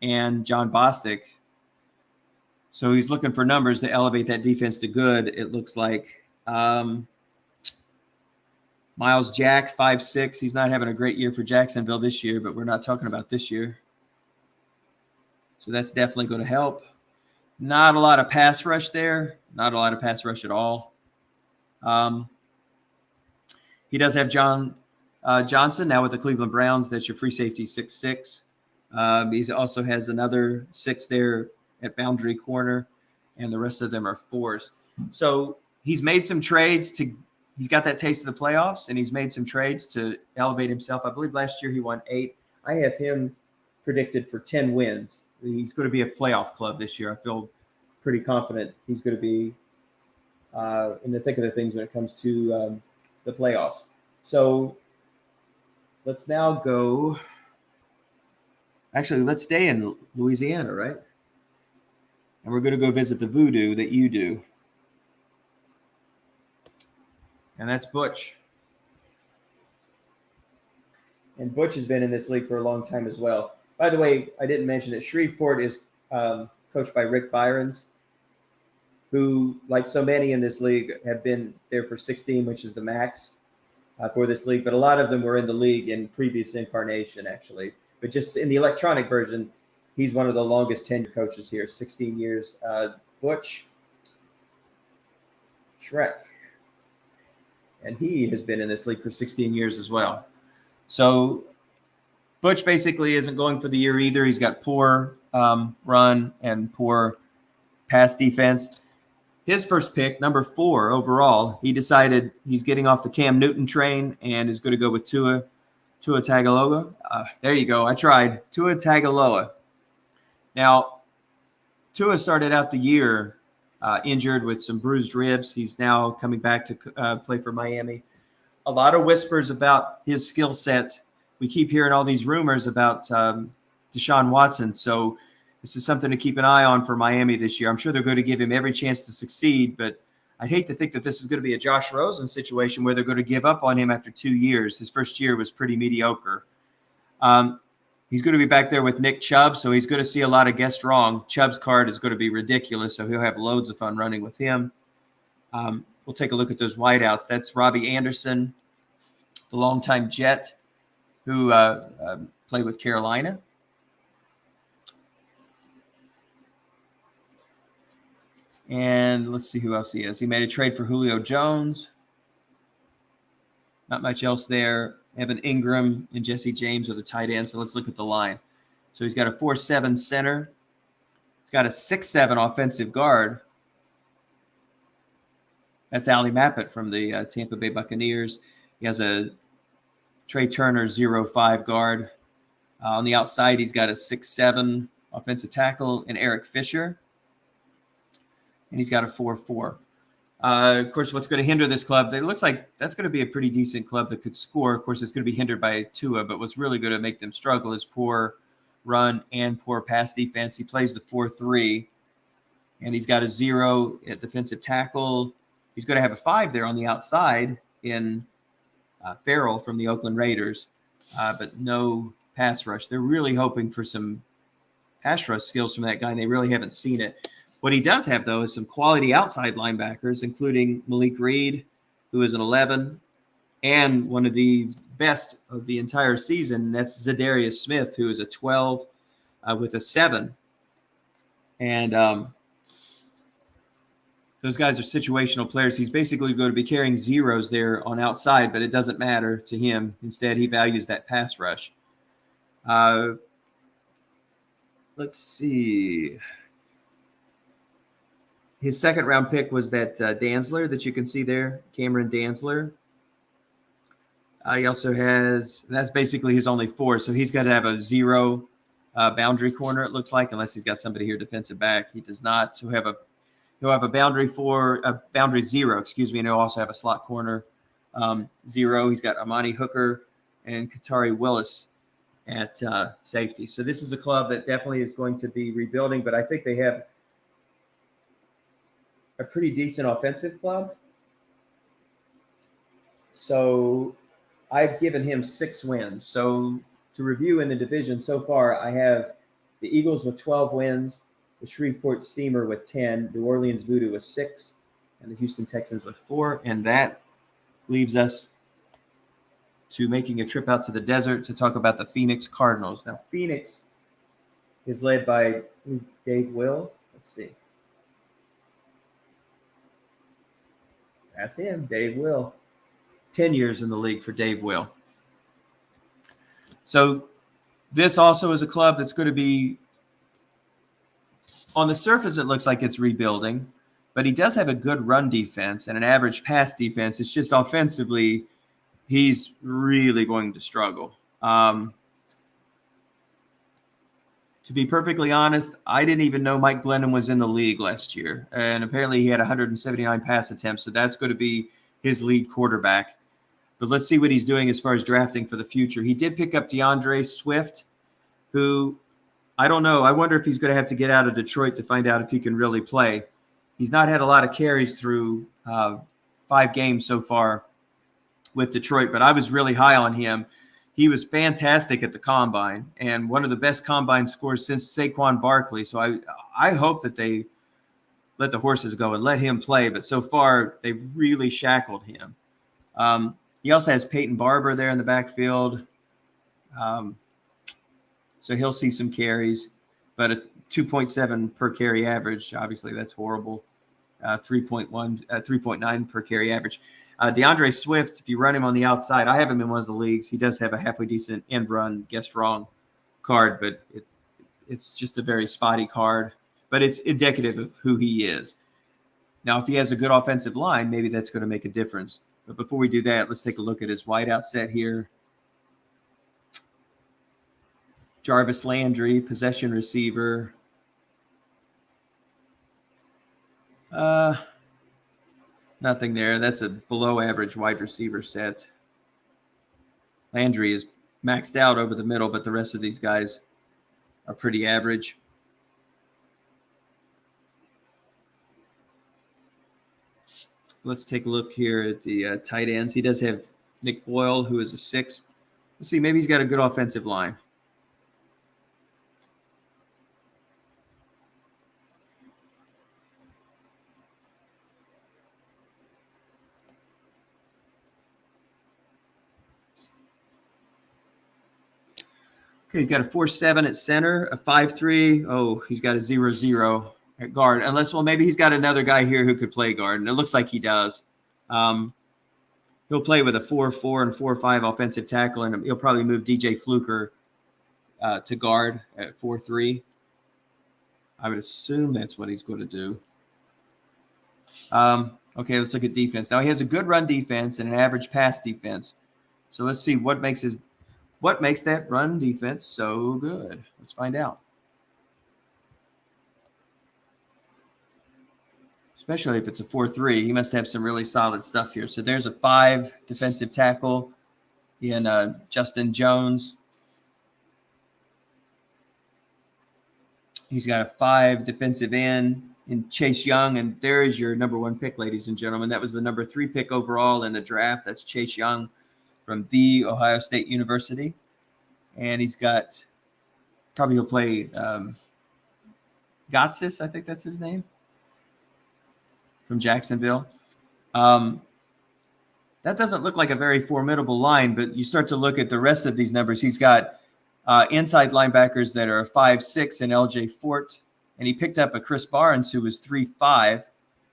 and John Bostic. So he's looking for numbers to elevate that defense to good, it looks like. Miles Jack, 5'6". He's not having a great year for Jacksonville this year, but we're not talking about this year. So that's definitely going to help. Not a lot of pass rush there. Not a lot of pass rush at all. He does have John Johnson now with the Cleveland Browns. That's your free safety, 6'6". He also has another 6 there at boundary corner, and the rest of them are 4s. So he's made some trades he's got that taste of the playoffs, and he's made some trades to elevate himself. I believe last year he won 8. I have him predicted for 10 wins. He's going to be a playoff club this year. I feel pretty confident he's going to be in the thick of the things when it comes to the playoffs. So let's now go. Actually, let's stay in Louisiana, right? And we're going to go visit the Voodoo that you do. And that's Butch. And Butch has been in this league for a long time as well. By the way, I didn't mention that Shreveport is coached by Rick Byrons, who, like so many in this league, have been there for 16, which is the max for this league. But a lot of them were in the league in previous incarnation, actually. But just in the electronic version, he's one of the longest tenured coaches here, 16 years. Butch Shrek. And he has been in this league for 16 years as well. So Butch basically isn't going for the year either. He's got poor run and poor pass defense. His first pick, number 4 overall, he decided he's getting off the Cam Newton train and is going to go with Tua Tagovailoa. There you go. I tried. Tua Tagovailoa. Now, Tua started out the year injured with some bruised ribs. He's now coming back to play for Miami. A lot of whispers about his skill set. We keep hearing all these rumors about Deshaun Watson. So this is something to keep an eye on for Miami this year. I'm sure they're going to give him every chance to succeed, but I hate to think that this is going to be a Josh Rosen situation where they're going to give up on him after 2 years. His first year was pretty mediocre. He's going to be back there with Nick Chubb, so he's going to see a lot of guessed wrong. Chubb's card is going to be ridiculous, so he'll have loads of fun running with him. We'll take a look at those wideouts. That's Robbie Anderson, the longtime Jet, who played with Carolina. And let's see who else he is. He made a trade for Julio Jones. Not much else there. Evan Ingram and Jesse James are the tight ends. So let's look at the line. So he's got a 4'7" center. He's got a 6'7" offensive guard. That's Ali Mappett from the Tampa Bay Buccaneers. He has a Trey Turner 0'5" guard. On the outside, he's got a 6'7" offensive tackle and Eric Fisher. And he's got a 4'4". Of course, what's going to hinder this club, it looks like that's going to be a pretty decent club that could score. Of course, it's going to be hindered by Tua, but what's really going to make them struggle is poor run and poor pass defense. He plays the 4-3, and he's got a 0 at defensive tackle. He's going to have a 5 there on the outside in Farrell from the Oakland Raiders, but no pass rush. They're really hoping for some pass rush skills from that guy, and they really haven't seen it. What he does have, though, is some quality outside linebackers, including Malik Reed, who is an 11, and one of the best of the entire season. And that's Zadarius Smith, who is a 12 with a 7. And those guys are situational players. He's basically going to be carrying zeros there on outside, but it doesn't matter to him. Instead, he values that pass rush. Let's see. His second-round pick was that Dantzler that you can see there, Cameron Dantzler. He also has – that's basically his only 4, so he's got to have a 0 boundary corner, it looks like, unless he's got somebody here defensive back. He does not. So we have a He'll have a boundary 0, and he'll also have a slot corner 0. He's got Amani Hooker and Katari Willis at safety. So this is a club that definitely is going to be rebuilding, but I think they have a pretty decent offensive club. So I've given him 6 wins. So to review in the division so far, I have the Eagles with 12 wins, the Shreveport Steamer with 10, New Orleans Voodoo with 6, and the Houston Texans with 4. And that leaves us to making a trip out to the desert to talk about the Phoenix Cardinals. Now, Phoenix is led by Dave Will. Let's see. That's him, Dave Will. 10 years in the league for Dave Will. So this also is a club that's going to be, on the surface, it looks like it's rebuilding, but he does have a good run defense and an average pass defense. It's just offensively, he's really going to struggle. To be perfectly honest, I didn't even know Mike Glennon was in the league last year. And apparently he had 179 pass attempts, so that's going to be his lead quarterback. But let's see what he's doing as far as drafting for the future. He did pick up DeAndre Swift, who, I don't know. I wonder if he's going to have to get out of Detroit to find out if he can really play. He's not had a lot of carries through 5 games so far with Detroit, but I was really high on him. He was fantastic at the Combine and one of the best Combine scores since Saquon Barkley. So I hope that they let the horses go and let him play, but so far they've really shackled him. He also has Peyton Barber there in the backfield. So he'll see some carries, but a 2.7 per carry average, obviously that's horrible. 3.9 per carry average. DeAndre Swift, if you run him on the outside, I have him in one of the leagues. He does have a halfway decent end run, guessed wrong card, but it's just a very spotty card. But it's indicative of who he is. Now, if he has a good offensive line, maybe that's going to make a difference. But before we do that, let's take a look at his wideout set here. Jarvis Landry, possession receiver. Nothing there. That's a below average wide receiver set. Landry is maxed out over the middle, but the rest of these guys are pretty average. Let's take a look here at the tight ends. He does have Nick Boyle, who is a 6. Let's see, maybe he's got a good offensive line. Okay, he's got a 4.7 at center, a 5.3. Oh, he's got a 0.0 at guard. Unless, well, maybe he's got another guy here who could play guard, and it looks like he does. He'll play with a 4.4 and 4.5 offensive tackle, and he'll probably move DJ Fluker to guard at 4.3. I would assume that's what he's going to do. Okay, let's look at defense. Now, he has a good run defense and an average pass defense. So let's see what makes that run defense so good. Let's find out. Especially if it's a 4.3, he must have some really solid stuff here. So there's a 5 defensive tackle in Justin Jones. He's got a 5 defensive end in Chase Young, and there is your number 1 pick, ladies and gentlemen. That was the number 3 pick overall in the draft. That's Chase Young from The Ohio State University. And he's got, probably he'll play Gotsis, I think that's his name, from Jacksonville. That doesn't look like a very formidable line, but you start to look at the rest of these numbers. He's got inside linebackers that are 5'6" in LJ Fort, and he picked up a Chris Barnes who was 3'5",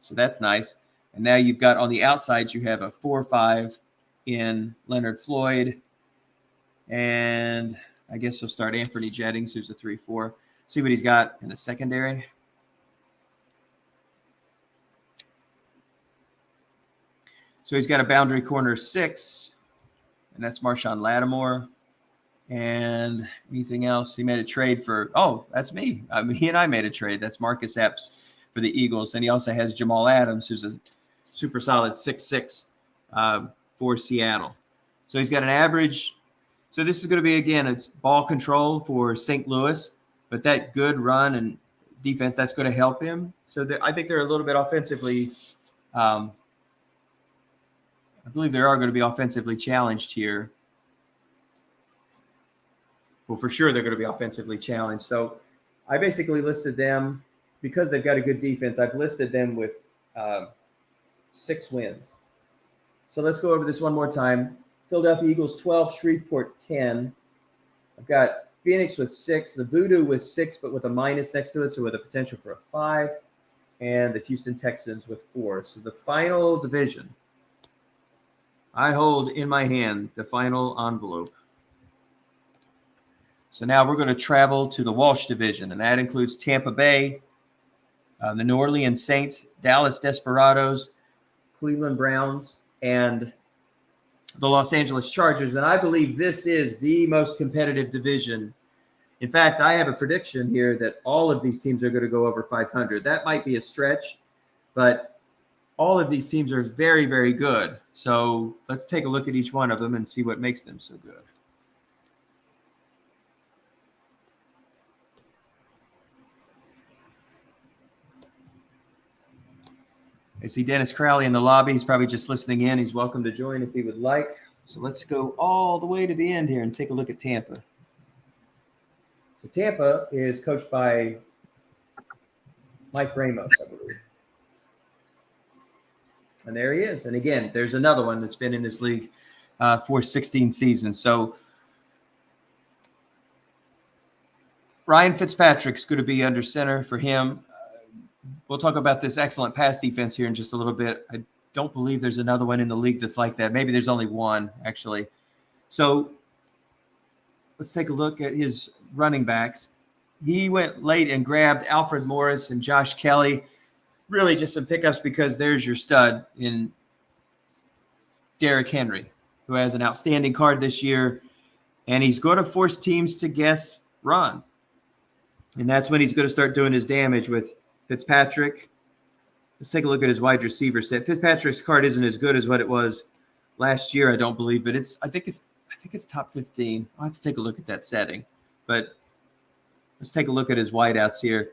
so that's nice. And now you've got on the outside, you have a 4'5" in Leonard Floyd, and I guess he'll start Anthony Jennings, who's a 3'4". See what he's got in the secondary. So he's got a boundary corner 6, and that's Marshawn Lattimore. And anything else? He made a trade for, oh, that's me. He and I made a trade. That's Marcus Epps for the Eagles. And he also has Jamal Adams, who's a super solid 6'6", for Seattle. So he's got an average. So this is going to be, again, it's ball control for St. Louis, but that good run and defense, that's going to help him. So I think they're a little bit offensively. I believe they are going to be offensively challenged here. Well, for sure they're going to be offensively challenged. So I basically listed them, because they've got a good defense, I've listed them with 6 wins. So let's go over this one more time. Philadelphia Eagles 12, Shreveport 10. I've got Phoenix with 6, the Voodoo with 6, but with a minus next to it, so with a potential for a 5, and the Houston Texans with 4. So the final division, I hold in my hand the final envelope. So now we're going to travel to the Walsh division, and that includes Tampa Bay, the New Orleans Saints, Dallas Desperados, Cleveland Browns, and the Los Angeles Chargers. And I believe this is the most competitive division. In fact, I have a prediction here that all of these teams are going to go over 500. That might be a stretch, but all of these teams are very, very good. So let's take a look at each one of them and see what makes them so good. I see Dennis Crowley in the lobby. He's probably just listening in. He's welcome to join if he would like. So let's go all the way to the end here and take a look at Tampa. So Tampa is coached by Mike Ramos, I believe. And there he is. And again, there's another one that's been in this league for 16 seasons. So Ryan Fitzpatrick's going to be under center for him. We'll talk about this excellent pass defense here in just a little bit. I don't believe there's another one in the league that's like that. Maybe there's only one, actually. So let's take a look at his running backs. He went late and grabbed Alfred Morris and Josh Kelly. Really just some pickups, because there's your stud in Derrick Henry, who has an outstanding card this year, and he's going to force teams to guess run. And that's when he's going to start doing his damage with Fitzpatrick. Let's take a look at his wide receiver set. Fitzpatrick's card isn't as good as what it was last year, I don't believe, but I think it's top 15. I'll have to take a look at that setting. But let's take a look at his wideouts here.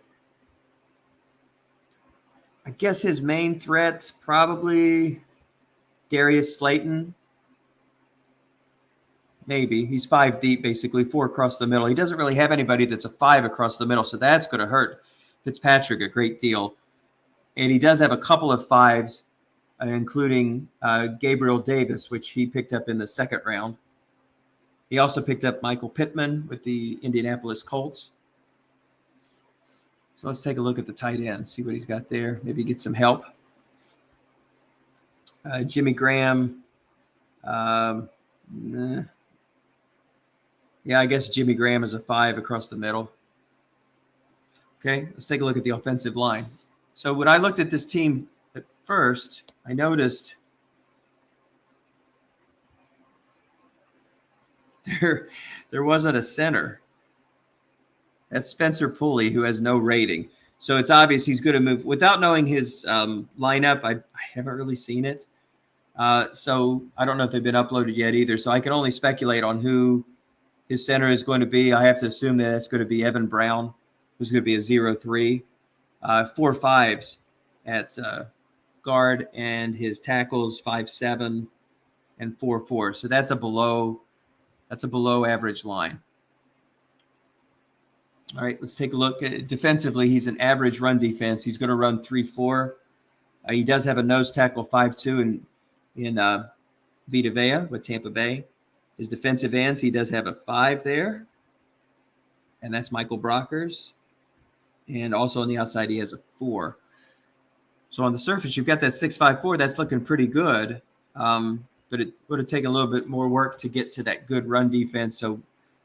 I guess his main threat's probably Darius Slayton. Maybe. He's 5 deep, basically, 4 across the middle. He doesn't really have anybody that's a 5 across the middle, so that's going to hurt Fitzpatrick a great deal. And he does have a couple of 5s, including Gabriel Davis, which he picked up in the 2nd round. He also picked up Michael Pittman with the Indianapolis Colts. So let's take a look at the tight end, see what he's got there. Maybe get some help. Jimmy Graham. Yeah, I guess Jimmy Graham is a 5 across the middle. Okay, let's take a look at the offensive line. So when I looked at this team at first, I noticed there wasn't a center. That's Spencer Pulley, who has no rating. So it's obvious he's going to move. Without knowing his lineup, I haven't really seen it. So I don't know if they've been uploaded yet either. So I can only speculate on who his center is going to be. I have to assume that it's going to be Evan Brown, who's going to be a 0-3. 4 5s at guard, and his tackles 5-7 and 4-4. So that's a below average line. All right, let's take a look at defensively. He's an average run defense. He's going to run 3-4. He does have a nose tackle 5-2 in Vita Vea with Tampa Bay. His defensive ends, he does have a 5 there, and that's Michael Brockers. And also on the outside, he has a 4. So on the surface, you've got that 6-5-4. That's looking pretty good. But it would have taken a little bit more work to get to that good run defense. So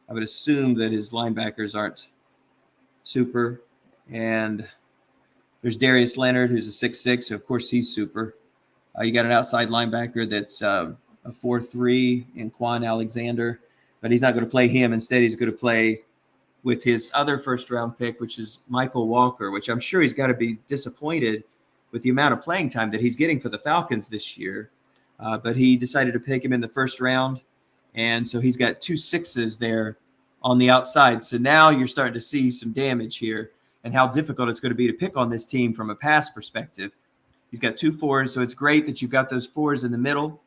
I would assume that his linebackers aren't super. And there's Darius Leonard, who's a 6'6". So of course, he's super. You got an outside linebacker that's a 4-3 in Quan Alexander. But he's not going to play him. Instead, he's going to play with his other first-round pick, which is Michael Walker, which I'm sure he's got to be disappointed with the amount of playing time that he's getting for the Falcons this year. But he decided to pick him in the first round, and so he's got 2 sixes there on the outside. So now you're starting to see some damage here and how difficult it's going to be to pick on this team from a pass perspective. He's got 2 fours, so it's great that you've got those 4s in the middle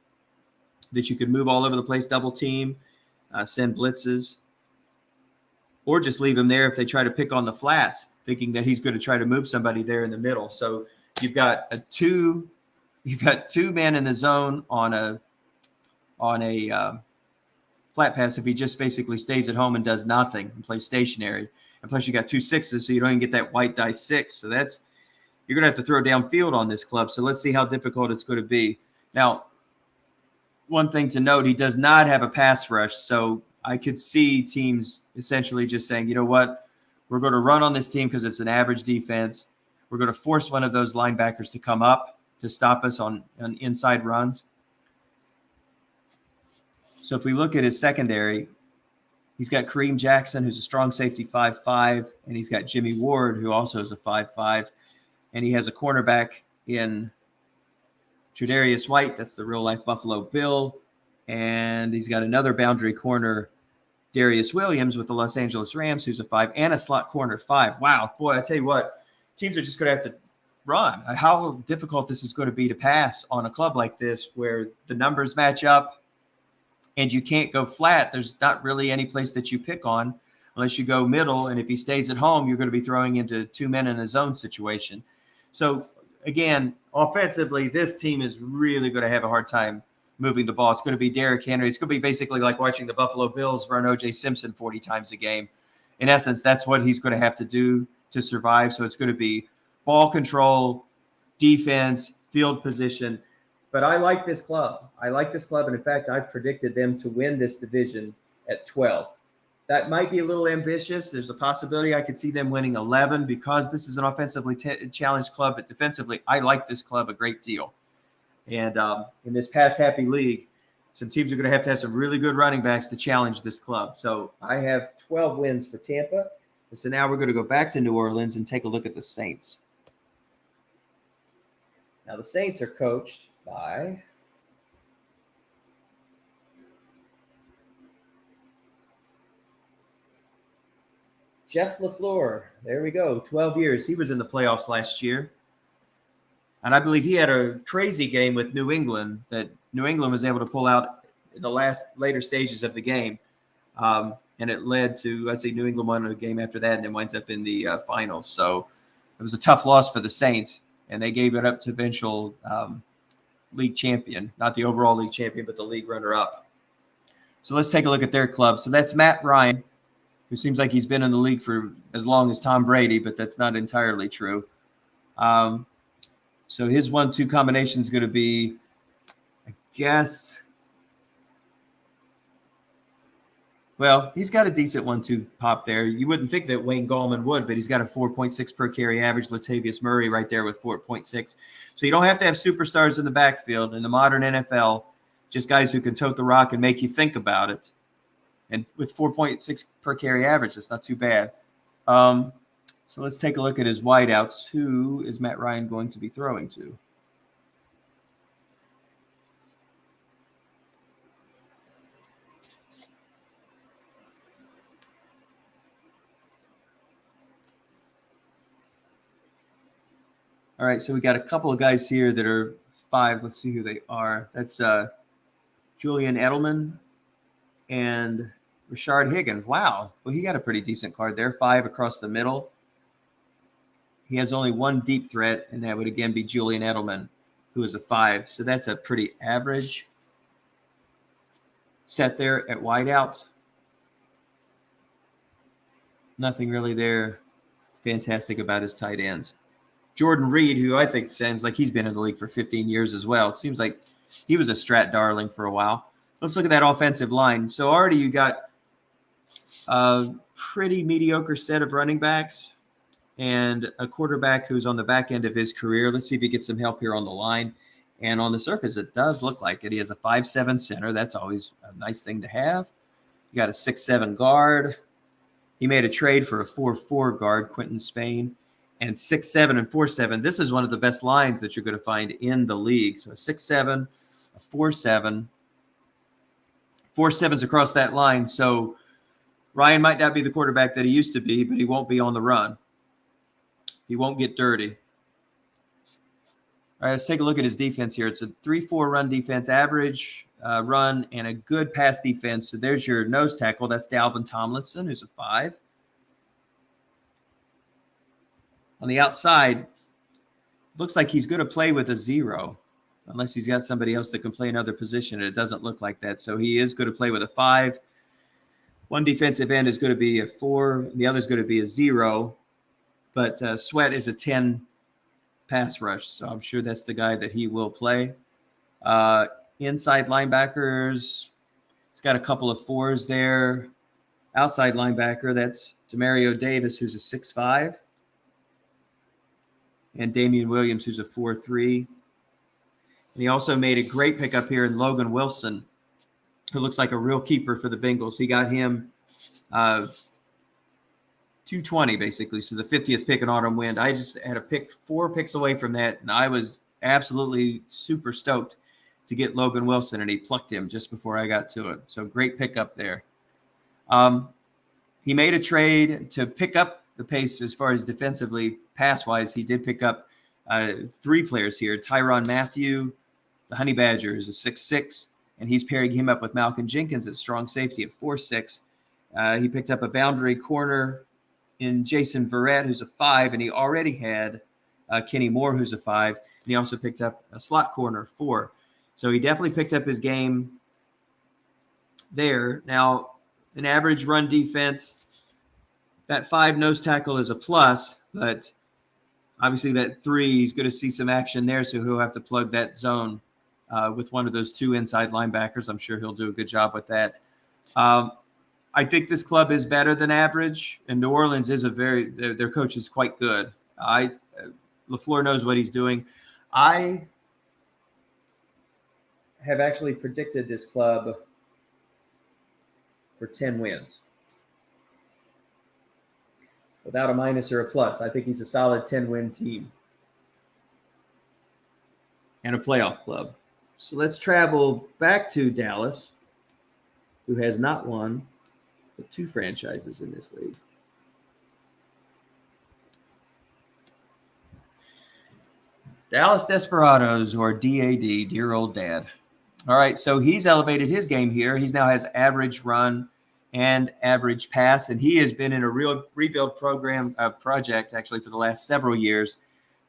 that you can move all over the place, double team, send blitzes, or just leave him there if they try to pick on the flats, thinking that he's going to try to move somebody there in the middle. So you've got two men in the zone on a flat pass if he just basically stays at home and does nothing and plays stationary. And plus you got 2 sixes, so you don't even get that white die 6. So you're going to have to throw downfield on this club. So let's see how difficult it's going to be. Now, one thing to note, he does not have a pass rush. So I could see teams essentially just saying, you know what, we're going to run on this team because it's an average defense. We're going to force one of those linebackers to come up to stop us on inside runs. So if we look at his secondary, he's got Kareem Jackson, who's a strong safety 5'5", and he's got Jimmy Ward, who also is a 5'5", and he has a cornerback in Tre'Davious White. That's the real-life Buffalo Bill. And he's got another boundary corner, Darius Williams, with the Los Angeles Rams, who's a 5, and a slot corner 5. Wow, boy, I tell you what, teams are just going to have to run. How difficult this is going to be to pass on a club like this where the numbers match up and you can't go flat. There's not really any place that you pick on unless you go middle. And if he stays at home, you're going to be throwing into 2 men in a zone situation. So, again, offensively, this team is really going to have a hard time moving the ball. It's going to be Derrick Henry. It's going to be basically like watching the Buffalo Bills run O.J. Simpson 40 times a game. In essence, that's what he's going to have to do to survive. So it's going to be ball control, defense, field position. But I like this club. And, in fact, I've predicted them to win this division at 12. That might be a little ambitious. There's a possibility I could see them winning 11 because this is an offensively challenged club. But defensively, I like this club a great deal. And in this pass-happy league, some teams are going to have some really good running backs to challenge this club. So I have 12 wins for Tampa. And so now we're going to go back to New Orleans and take a look at the Saints. Now, the Saints are coached by Jeff LaFleur. There we go, 12 years. He was in the playoffs last year. And I believe he had a crazy game with New England that New England was able to pull out in the later stages of the game. And it led to, let's see, New England won a game after that and then winds up in the finals. So it was a tough loss for the Saints, and they gave it up to eventual league champion, not the overall league champion, but the league runner-up. So let's take a look at their club. So that's Matt Ryan, who seems like he's been in the league for as long as Tom Brady, but that's not entirely true. So his 1-2 combination is going to be, I guess, well, he's got a decent 1-2 pop there. You wouldn't think that Wayne Gallman would, but he's got a 4.6 per carry average. Latavius Murray right there with 4.6. So you don't have to have superstars in the backfield in the modern NFL, just guys who can tote the rock and make you think about it. And with 4.6 per carry average, that's not too bad. So let's take a look at his wideouts. Who is Matt Ryan going to be throwing to? All right, so we got a couple of guys here that are 5. Let's see who they are. That's Julian Edelman and Rashard Higgins. Wow. Well, he got a pretty decent card there. 5 across the middle. He has only one deep threat, and that would again be Julian Edelman, who is a 5. So that's a pretty average set there at wideout. Nothing really there fantastic about his tight ends. Jordan Reed, who I think sounds like he's been in the league for 15 years as well. It seems like he was a strat darling for a while. Let's look at that offensive line. So already you got a pretty mediocre set of running backs and a quarterback who's on the back end of his career. Let's see if he gets some help here on the line. And on the surface, it does look like it. He has a 5'7" center. That's always a nice thing to have. You got a 6'7" guard. He made a trade for a 4-4 guard, Quentin Spain, and 6'7" and 4'7". This is one of the best lines that you're going to find in the league. So 6'7", a 4'7". 4'7's across that line. So Ryan might not be the quarterback that he used to be, but he won't be on the run. He won't get dirty. All right, let's take a look at his defense here. It's a 3-4 run defense, average run, and a good pass defense. So there's your nose tackle. That's Dalvin Tomlinson, who's a 5. On the outside, looks like he's going to play with a 0, unless he's got somebody else that can play another position, and it doesn't look like that. So he is going to play with a 5. One defensive end is going to be a 4. The other is going to be a 0. But Sweat is a 10 pass rush, so I'm sure that's the guy that he will play. Inside linebackers, he's got a couple of 4s there. Outside linebacker, that's Demario Davis, who's a 6'5", and Damian Williams, who's a 4'3". And he also made a great pickup here in Logan Wilson, who looks like a real keeper for the Bengals. He got him 220, basically, so the 50th pick in Autumn Wind. I just had a pick 4 picks away from that, and I was absolutely super stoked to get Logan Wilson, and he plucked him just before I got to it. So great pickup there. He made a trade to pick up the pace as far as defensively, pass-wise. He did pick up 3 players here. Tyrann Mathieu, the Honey Badger, is a 6'6", and he's pairing him up with Malcolm Jenkins at strong safety at 4'6". He picked up a boundary corner in Jason Verrett, who's a 5, and he already had Kenny Moore, who's a 5, and he also picked up a slot corner, 4. So he definitely picked up his game there. Now, an average run defense, that 5 nose tackle is a plus, but obviously that 3, he's going to see some action there, so he'll have to plug that zone with one of those 2 inside linebackers. I'm sure he'll do a good job with that. I think this club is better than average, and New Orleans is their coach is quite good. LaFleur knows what he's doing. I have actually predicted this club for 10 wins. Without a minus or a plus, I think he's a solid 10-win team and a playoff club. So let's travel back to Dallas, who has not won 2 franchises in this league. Dallas Desperados, or DAD, dear old dad. All right, so he's elevated his game here. He now has average run and average pass, and he has been in a real rebuild project actually for the last several years.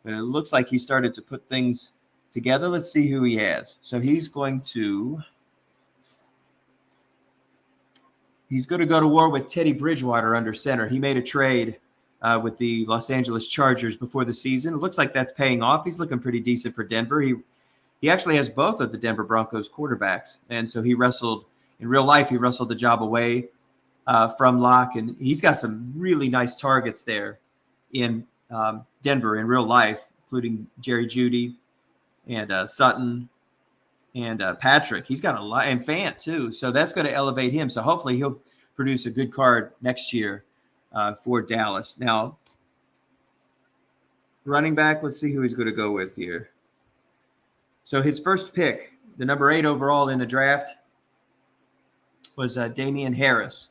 But it looks like he started to put things together. Let's see who he has. So he's going to go to war with Teddy Bridgewater under center. He made a trade with the Los Angeles Chargers before the season. It looks like that's paying off. He's looking pretty decent for Denver. He actually has both of the Denver Broncos quarterbacks, and so he wrestled in real life. He wrestled the job away from Locke, and he's got some really nice targets there in Denver in real life, including Jerry Jeudy and Sutton and Patrick. He's got a lot, and Fant too. So that's going to elevate him. So hopefully he'll produce a good card next year for Dallas. Now, running back, let's see who he's going to go with here. So his first pick, the number 8 overall in the draft, was Damian Harris,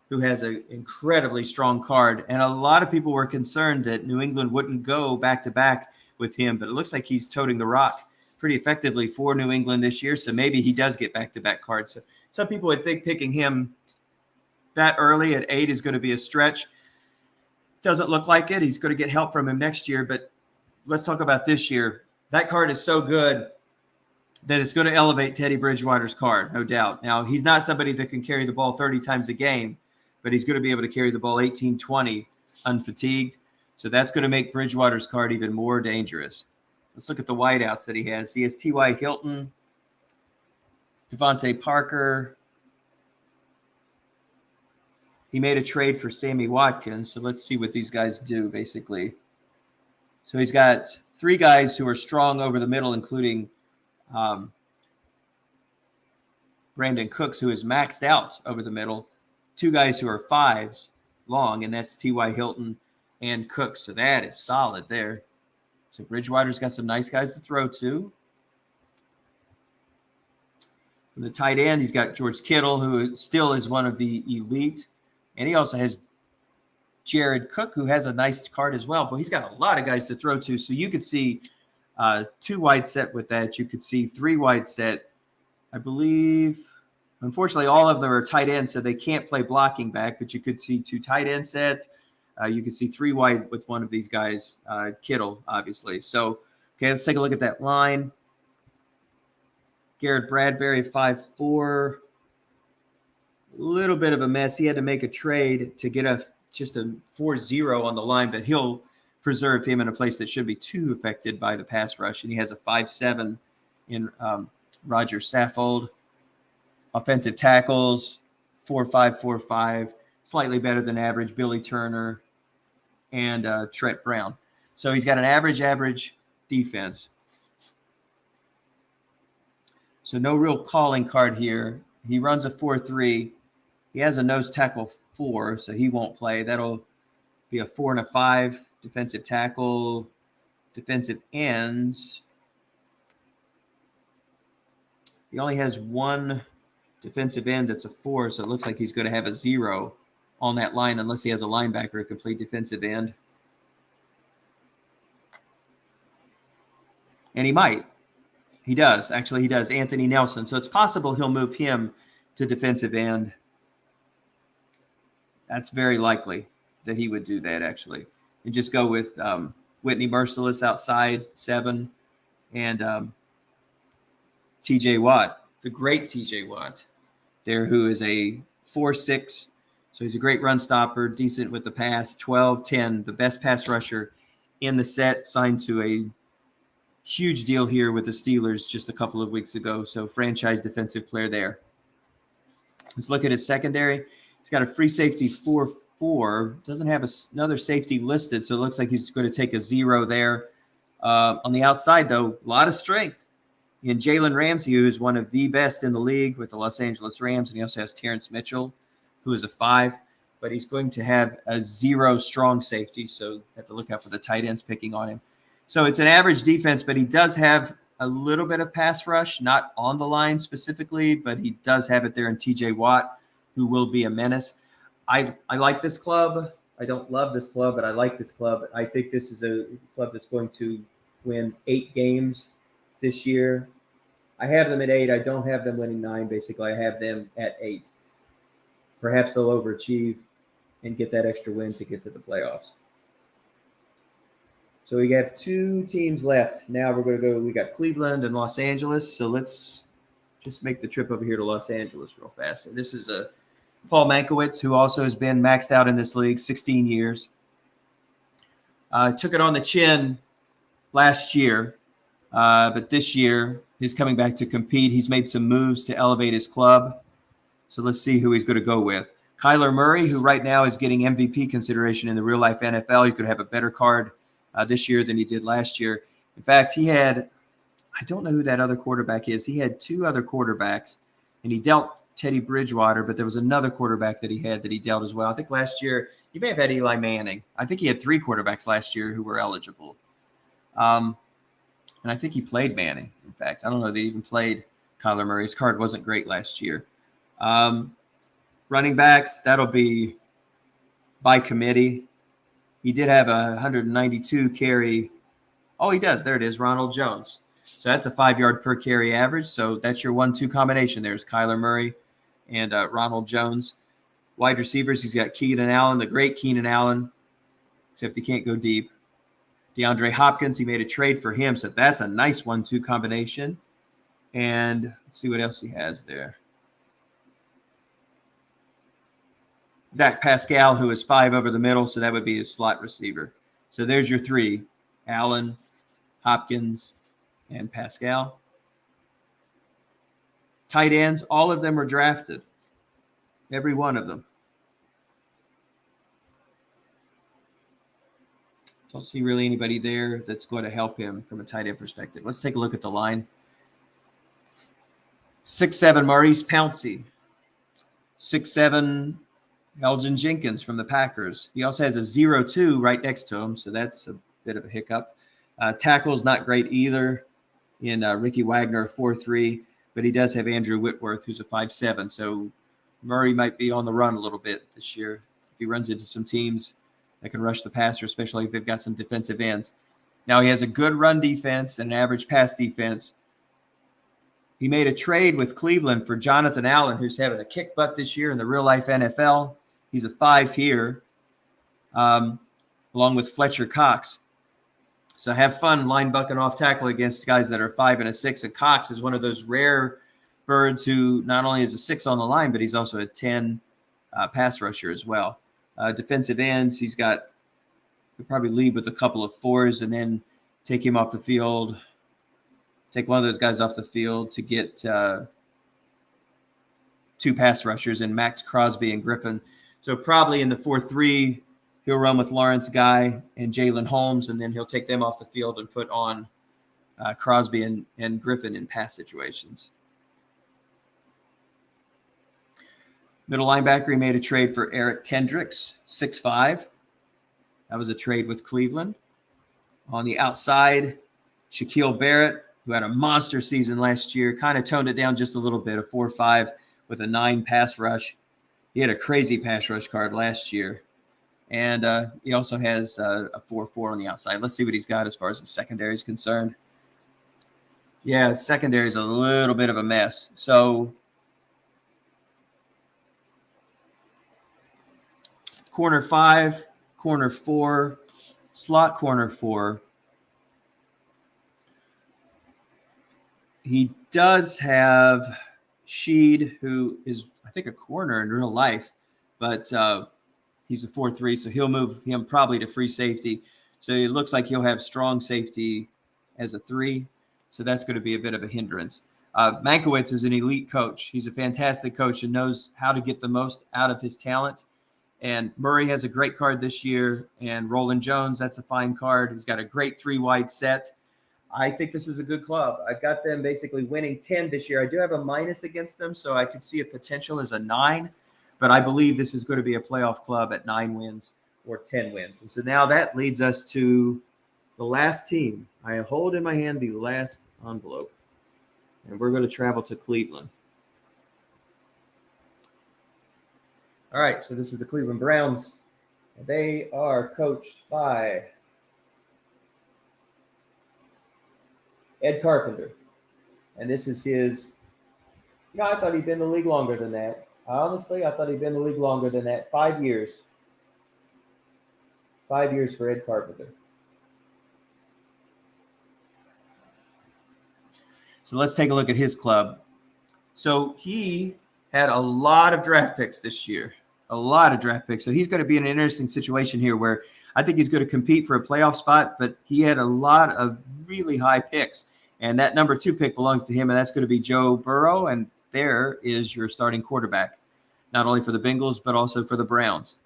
who has an incredibly strong card. And a lot of people were concerned that New England wouldn't go back-to-back with him, but it looks like he's toting the rock pretty effectively for New England this year, so maybe he does get back-to-back cards. So some people would think picking him that early at 8 is going to be a stretch. Doesn't look like it. He's going to get help from him next year, but let's talk about this year. That card is so good that it's going to elevate Teddy Bridgewater's card, no doubt. Now, he's not somebody that can carry the ball 30 times a game, but he's going to be able to carry the ball 18, 20 unfatigued. So that's going to make Bridgewater's card even more dangerous. Let's look at the wideouts that he has. He has T.Y. Hilton, Devontae Parker. He made a trade for Sammy Watkins, so let's see what these guys do, basically. So he's got 3 guys who are strong over the middle, including Brandon Cooks, who is maxed out over the middle. 2 guys who are 5s, long, and that's T.Y. Hilton and Cook. So that is solid there. So Bridgewater's got some nice guys to throw to. From the tight end, he's got George Kittle, who still is one of the elite. And he also has Jared Cook, who has a nice card as well. But he's got a lot of guys to throw to. So you could see 2 wide set with that. You could see 3 wide set. I believe, unfortunately, all of them are tight ends, so they can't play blocking back. But you could see 2 tight end sets. You could see 3 wide with one of these guys, Kittle, obviously. So, okay, let's take a look at that line. Garrett Bradbury, 5'4". A little bit of a mess. He had to make a trade to get just a 4-0 on the line, but he'll preserve him in a place that should be too affected by the pass rush. And he has a 5'7" in Roger Saffold. Offensive tackles, 4'5", 4'5", slightly better than average, Billy Turner and Trent Brown. So he's got an average defense. So no real calling card here. He runs a 4-3. He has a nose tackle 4, so he won't play. That'll be a 4 and a 5 defensive tackle, defensive ends. He only has 1 defensive end that's a 4, so it looks like he's going to have a 0 on that line unless he has a linebacker, a complete defensive end. And he might. He does. Actually, he does. Anthony Nelson. So it's possible he'll move him to defensive end. That's very likely that he would do that, actually. And just go with Whitney Merciless outside, 7, and T.J. Watt, the great T.J. Watt there, who is a 4-6. So he's a great run stopper, decent with the pass, 12-10, the best pass rusher in the set, signed to a huge deal here with the Steelers just a couple of weeks ago. So franchise defensive player there. Let's look at his secondary. He's got a free safety 4-4. Doesn't have another safety listed, so it looks like he's going to take a 0 there. On the outside, though, a lot of strength in Jalen Ramsey, who is one of the best in the league with the Los Angeles Rams. And he also has Terrence Mitchell, who is a 5. But he's going to have a 0 strong safety, so have to look out for the tight ends picking on him. So it's an average defense, but he does have a little bit of pass rush, not on the line specifically, but he does have it there in T.J. Watt, who will be a menace. I like this club. I don't love this club, but I like this club. I think this is a club that's going to win 8 games this year. I have them at 8. I don't have them winning 9, basically. I have them at 8. Perhaps they'll overachieve and get that extra win to get to the playoffs. So we have 2 teams left. Now we're going to go. We got Cleveland and Los Angeles. So let's just make the trip over here to Los Angeles real fast. And this is Paul Mankiewicz, who also has been maxed out in this league, 16 years. Took it on the chin last year, but this year he's coming back to compete. He's made some moves to elevate his club. So let's see who he's going to go with. Kyler Murray, who right now is getting MVP consideration in the real-life NFL. He could have a better card this year than he did last year. In fact, he had, I don't know who that other quarterback is. He had 2 other quarterbacks, and he dealt Teddy Bridgewater, but there was another quarterback that he dealt as well. I think last year, he may have had Eli Manning. I think he had 3 quarterbacks last year who were eligible. And I think he played Manning, in fact. I don't know that he even played Kyler Murray. His card wasn't great last year. Running backs, that'll be by committee. He did have a 192 carry. Oh, he does. There it is, Ronald Jones. So that's a 5-yard per carry average. So that's your 1-2 combination. There's Kyler Murray and Ronald Jones. Wide receivers, he's got Keenan Allen, the great Keenan Allen, except he can't go deep. DeAndre Hopkins, he made a trade for him. So that's a nice 1-2 combination. And let's see what else he has there. Zach Pascal, who is 5 over the middle, so that would be his slot receiver. So there's your 3, Allen, Hopkins, and Pascal. Tight ends, all of them are drafted. Every one of them. Don't see really anybody there that's going to help him from a tight end perspective. Let's take a look at the line. 6'7", Maurice Pouncey. 6'7", Elgin Jenkins from the Packers. He also has a 0-2 right next to him, so that's a bit of a hiccup. Tackle's not great either in Ricky Wagner, 4-3, but he does have Andrew Whitworth, who's a 5-7. So Murray might be on the run a little bit this year if he runs into some teams that can rush the passer, especially if they've got some defensive ends. Now he has a good run defense and an average pass defense. He made a trade with Cleveland for Jonathan Allen, who's having a kick butt this year in the real-life NFL. He's a 5 here, along with Fletcher Cox. So have fun line bucking off tackle against guys that are 5 and a 6. And Cox is one of those rare birds who not only is a 6 on the line, but he's also a 10 pass rusher as well. Defensive ends, he'll probably lead with a couple of 4s and then take him off the field. Take one of those guys off the field to get 2 pass rushers in Max Crosby and Griffin. So probably in the 4-3, he'll run with Lawrence Guy and Jalen Holmes, and then he'll take them off the field and put on Crosby and Griffin in pass situations. Middle linebacker, he made a trade for Eric Kendricks, 6'5". That was a trade with Cleveland. On the outside, Shaquille Barrett, who had a monster season last year, kind of toned it down just a little bit, a 4-5 with a 9 pass rush. He had a crazy pass rush card last year. And he also has a 4-4 on the outside. Let's see what he's got as far as the secondary is concerned. Yeah, secondary is a little bit of a mess. So corner 5, corner 4, slot corner 4. He does have Sheed, who is, I think, a corner in real life, but he's a 4-3, so he'll move him probably to free safety. So it looks like he'll have strong safety as a 3, so that's going to be a bit of a hindrance. Mankiewicz is an elite coach. He's a fantastic coach and knows how to get the most out of his talent. And Murray has a great card this year, and Roland Jones, that's a fine card. He's got a great 3-wide set. I think this is a good club. I've got them basically winning 10 this year. I do have a minus against them, so I could see a potential as a 9. But I believe this is going to be a playoff club at 9 wins or 10 wins. And so now that leads us to the last team. I hold in my hand the last envelope, and we're going to travel to Cleveland. All right, so this is the Cleveland Browns. They are coached by Ed Carpenter. And this is his, I thought he'd been in the league longer than that. Honestly, I thought he'd been in the league longer than that. 5 years. 5 years for Ed Carpenter. So let's take a look at his club. So he had a lot of draft picks this year. A lot of draft picks. So he's going to be in an interesting situation here where I think he's going to compete for a playoff spot, but he had a lot of really high picks. And that number 2 pick belongs to him, and that's going to be Joe Burrow. And there is your starting quarterback, not only for the Bengals, but also for the Browns.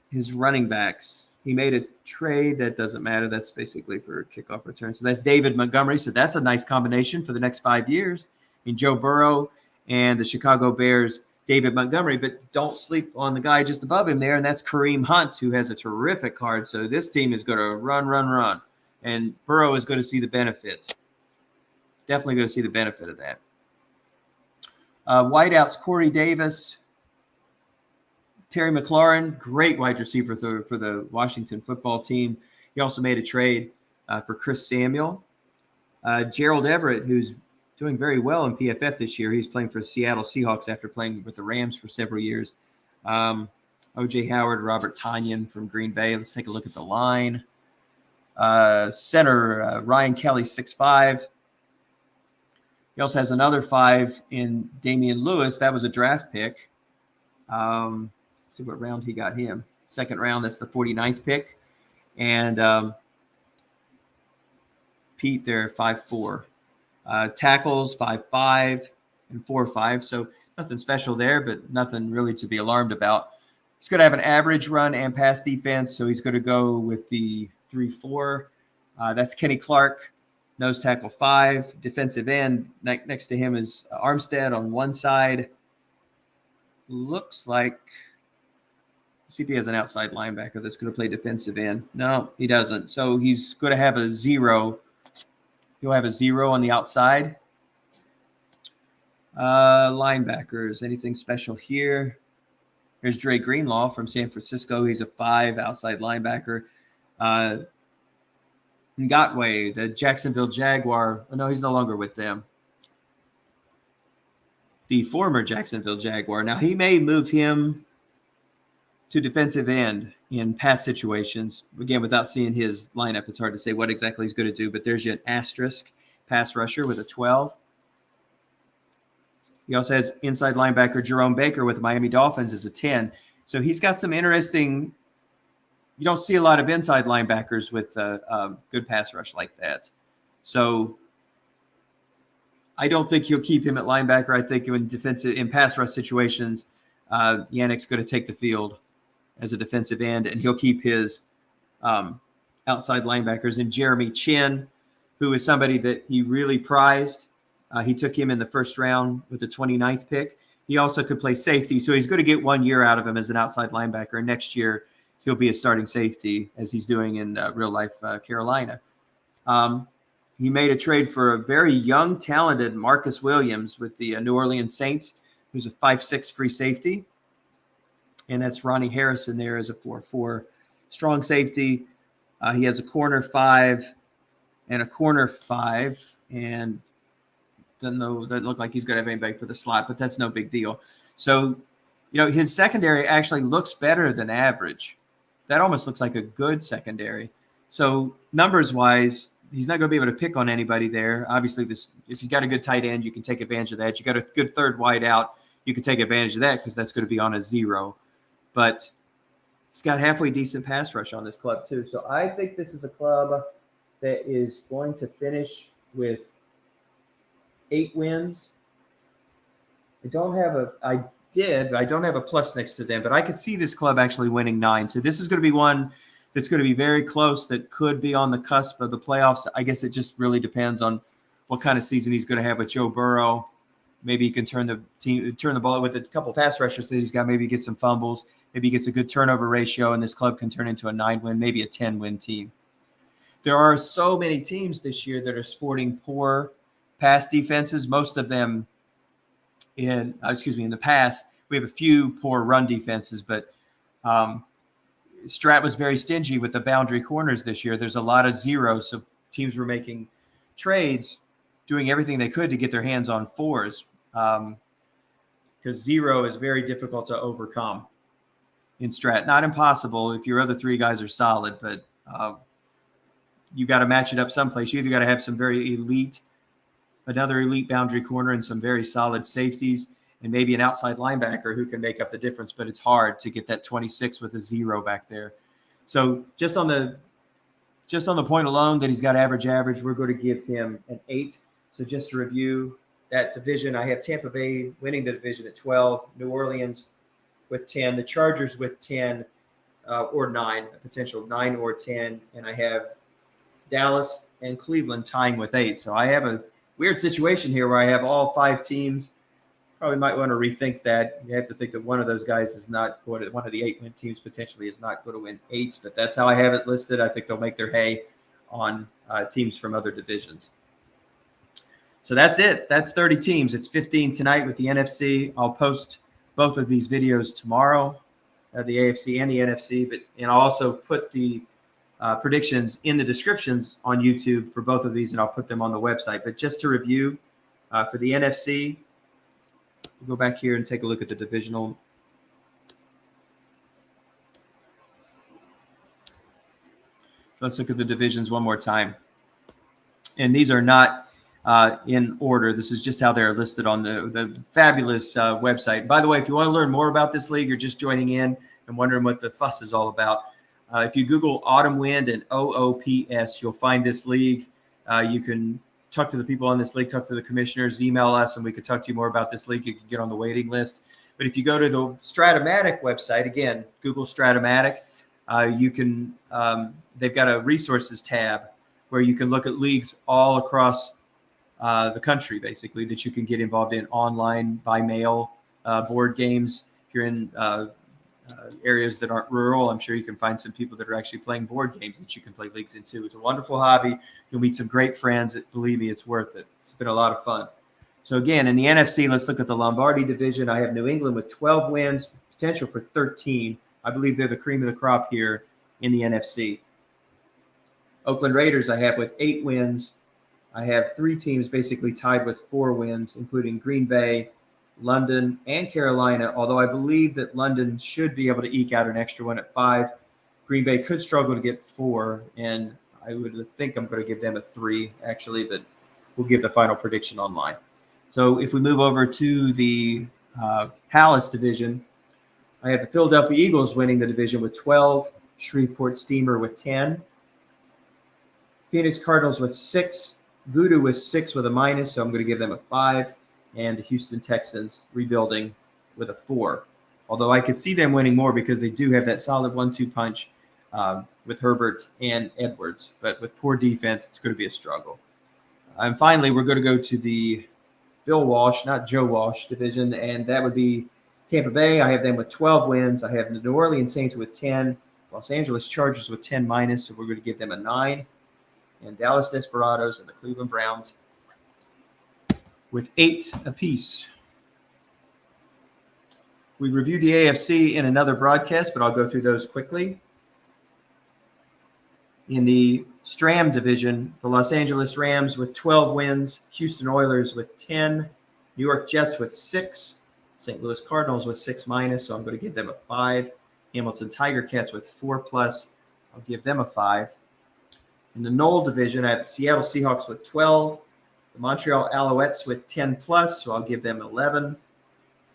His running backs, he made a trade that doesn't matter. That's basically for kickoff return. So that's David Montgomery. So that's a nice combination for the next 5 years. In Joe Burrow and the Chicago Bears, David Montgomery. But don't sleep on the guy just above him there, and that's Kareem Hunt, who has a terrific card. So this team is going to run. And Burrow is going to see the benefits. Definitely going to see the benefit of that. Wideouts, Corey Davis, Terry McLaurin, great wide receiver for the Washington football team. He also made a trade for Chris Samuel. Gerald Everett, who's doing very well in PFF this year. He's playing for the Seattle Seahawks after playing with the Rams for several years. O.J. Howard, Robert Tonyan from Green Bay. Let's take a look at the line. Center, Ryan Kelly, 6'5". He also has another 5 in Damian Lewis. That was a draft pick. Let's see what round he got him. Second round, that's the 49th pick. And Pete there, 5'4". Tackles, 5'5" and 4'5". So nothing special there, but nothing really to be alarmed about. He's going to have an average run and pass defense, so he's going to go with the 3-4. That's Kenny Clark, nose tackle 5. Defensive end, next to him is Armstead on one side. looks like, see if he has an outside linebacker that's going to play defensive end. No, he doesn't. So he's going to have a 0. He'll have a 0 on the outside. Linebackers, anything special here? Here's Dre Greenlaw from San Francisco. He's a 5 outside linebacker. Ngotway, the Jacksonville Jaguar. Oh, no, he's no longer with them. The former Jacksonville Jaguar. Now, he may move him to defensive end in pass situations. Again, without seeing his lineup, it's hard to say what exactly he's going to do, but there's an asterisk pass rusher with a 12. He also has inside linebacker Jerome Baker with the Miami Dolphins as a 10. So he's got some interesting – you don't see a lot of inside linebackers with a good pass rush like that. So I don't think he'll keep him at linebacker. I think in pass rush situations, Yannick's going to take the field as a defensive end, and he'll keep his outside linebackers. And Jeremy Chin, who is somebody that he really prized. He took him in the first round with the 29th pick. He also could play safety, so he's going to get 1 year out of him as an outside linebacker. And next year, he'll be a starting safety, as he's doing in real-life Carolina. He made a trade for a very young, talented Marcus Williams with the New Orleans Saints, who's a 5'6" free safety. And that's Ronnie Harrison there as a 4'4" strong safety. He has a corner 5 and a corner 5, and doesn't look like he's going to have anybody for the slot, but that's no big deal. So, his secondary actually looks better than average. That almost looks like a good secondary. So numbers-wise, he's not going to be able to pick on anybody there. Obviously, if you've got a good tight end, you can take advantage of that. You got a good third wide out, you can take advantage of that because that's going to be on a 0. But he's got halfway decent pass rush on this club too. So I think this is a club that is going to finish with 8 wins. I don't have a plus next to them, but I could see this club actually winning 9. So this is going to be one that's going to be very close, that could be on the cusp of the playoffs. I guess it just really depends on what kind of season he's going to have with Joe Burrow. Maybe he can turn the ball with a couple pass rushers that he's got. Maybe get some fumbles. Maybe he gets a good turnover ratio, and this club can turn into a 9-win, maybe a 10-win team. There are so many teams this year that are sporting poor pass defenses. Most of them in the past. We have a few poor run defenses, but Strat was very stingy with the boundary corners this year. There's a lot of 0s, so teams were making trades, doing everything they could to get their hands on 4s, because 0 is very difficult to overcome in Strat. Not impossible if your other 3 guys are solid, but you got to match it up someplace. You either got to have some very another elite boundary corner and some very solid safeties, and maybe an outside linebacker who can make up the difference. But it's hard to get that 26 with a 0 back there. So just on the point alone that he's got average, we're going to give him an 8. So just to review that division, I have Tampa Bay winning the division at 12, New Orleans with 10, the Chargers with 10 or 9, a potential 9 or 10, and I have Dallas and Cleveland tying with 8. So I have a weird situation here where I have all 5 teams. Probably might want to rethink that. You have to think that one of those guys is not going to, one of the 8-win teams potentially is not going to win 8, but that's how I have it listed. I think they'll make their hay on teams from other divisions. So that's it. That's 30 teams. It's 15 tonight with the NFC. I'll post both of these videos tomorrow, the AFC and the NFC, and I'll also put the predictions in the descriptions on YouTube for both of these, and I'll put them on the website. But just to review, for the NFC, we'll go back here and take a look at the divisional. Let's look at the divisions one more time. And these are not in order. This is just how they're listed on the fabulous website. By the way, if you want to learn more about this league, you're just joining in and wondering what the fuss is all about, if you Google Autumn Wind and OOPS, you'll find this league. You can talk to the people on this league, talk to the commissioners, email us, and we could talk to you more about this league. You can get on the waiting list. But if you go to the Strat-o-matic website, again, Google Strat-o-matic, you can they've got a resources tab where you can look at leagues all across the country, basically, that you can get involved in online, by mail, board games. if you're in areas that aren't rural, I'm sure you can find some people that are actually playing board games that you can play leagues into. It's a wonderful hobby. You'll meet some great friends. Believe me, it's worth it. It's been a lot of fun. So again, in the NFC, let's look at the Lombardi division. I have New England with 12 wins, potential for 13. I believe they're the cream of the crop here in the NFC. Oakland Raiders I have with 8 wins. I have 3 teams basically tied with 4 wins, including Green Bay, London, and Carolina, although I believe that London should be able to eke out an extra one at 5. Green Bay could struggle to get 4, and I would think I'm going to give them a 3, actually, but we'll give the final prediction online. So if we move over to the HALAS division, I have the Philadelphia Eagles winning the division with 12, Shreveport Steamer with 10, Phoenix Cardinals with 6, Voodoo with 6 with a minus, so I'm going to give them a 5, and the Houston Texans rebuilding with a 4. Although I could see them winning more because they do have that solid 1-2 punch with Herbert and Edwards. But with poor defense, it's going to be a struggle. And finally, we're going to go to the Bill Walsh, not Joe Walsh division, and that would be Tampa Bay. I have them with 12 wins. I have the New Orleans Saints with 10, Los Angeles Chargers with 10 minus, so we're going to give them a 9, and Dallas Desperados and the Cleveland Browns with 8 apiece. We reviewed the AFC in another broadcast, but I'll go through those quickly. In the Stram division, the Los Angeles Rams with 12 wins, Houston Oilers with 10, New York Jets with 6, St. Louis Cardinals with 6 minus, so I'm going to give them a 5. Hamilton Tiger Cats with 4 plus, I'll give them a 5. In the Knoll division, I have the Seattle Seahawks with 12, the Montreal Alouettes with 10 plus, so I'll give them 11.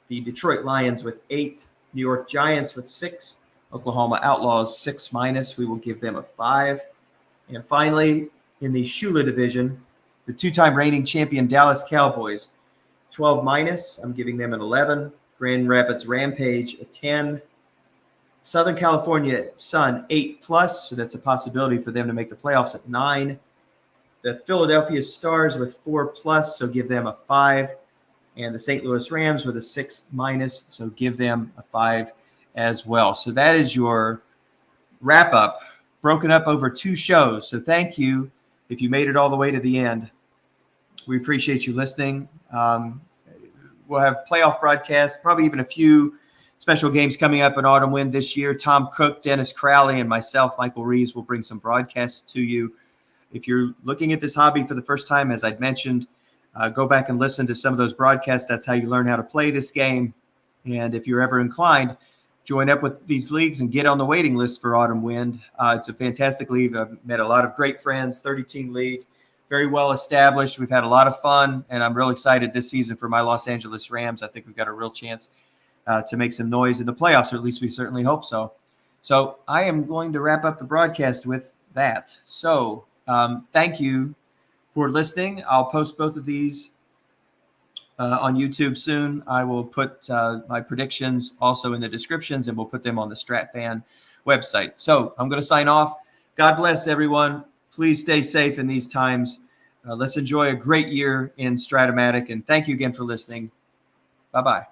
The Detroit Lions with 8, New York Giants with 6, Oklahoma Outlaws 6 minus, we will give them a 5. And finally, in the Shula division, the 2-time reigning champion Dallas Cowboys, 12 minus, I'm giving them an 11. Grand Rapids Rampage a 10. Southern California Sun 8 plus, so that's a possibility for them to make the playoffs at 9. The Philadelphia Stars with 4 plus, so give them a 5. And the St. Louis Rams with a 6 minus, so give them a 5 as well. So that is your wrap up, broken up over 2 shows. So thank you if you made it all the way to the end. We appreciate you listening. We'll have playoff broadcasts, probably even a few special games coming up in Autumn Wind this year. Tom Cook, Dennis Crowley, and myself, Michael Reeves, will bring some broadcasts to you. If you're looking at this hobby for the first time, as I'd mentioned, go back and listen to some of those broadcasts. That's how you learn how to play this game. And if you're ever inclined, join up with these leagues and get on the waiting list for Autumn Wind. It's a fantastic league. I've met a lot of great friends, 30-team league, very well established. We've had a lot of fun, and I'm real excited this season for my Los Angeles Rams. I think we've got a real chance to make some noise in the playoffs, or at least we certainly hope so. So I am going to wrap up the broadcast with that. So thank you for listening. I'll post both of these on YouTube soon. I will put my predictions also in the descriptions, and we'll put them on the StratFan website. So I'm going to sign off. God bless everyone. Please stay safe in these times. Let's enjoy a great year in Strat-o-matic, and thank you again for listening. Bye-bye.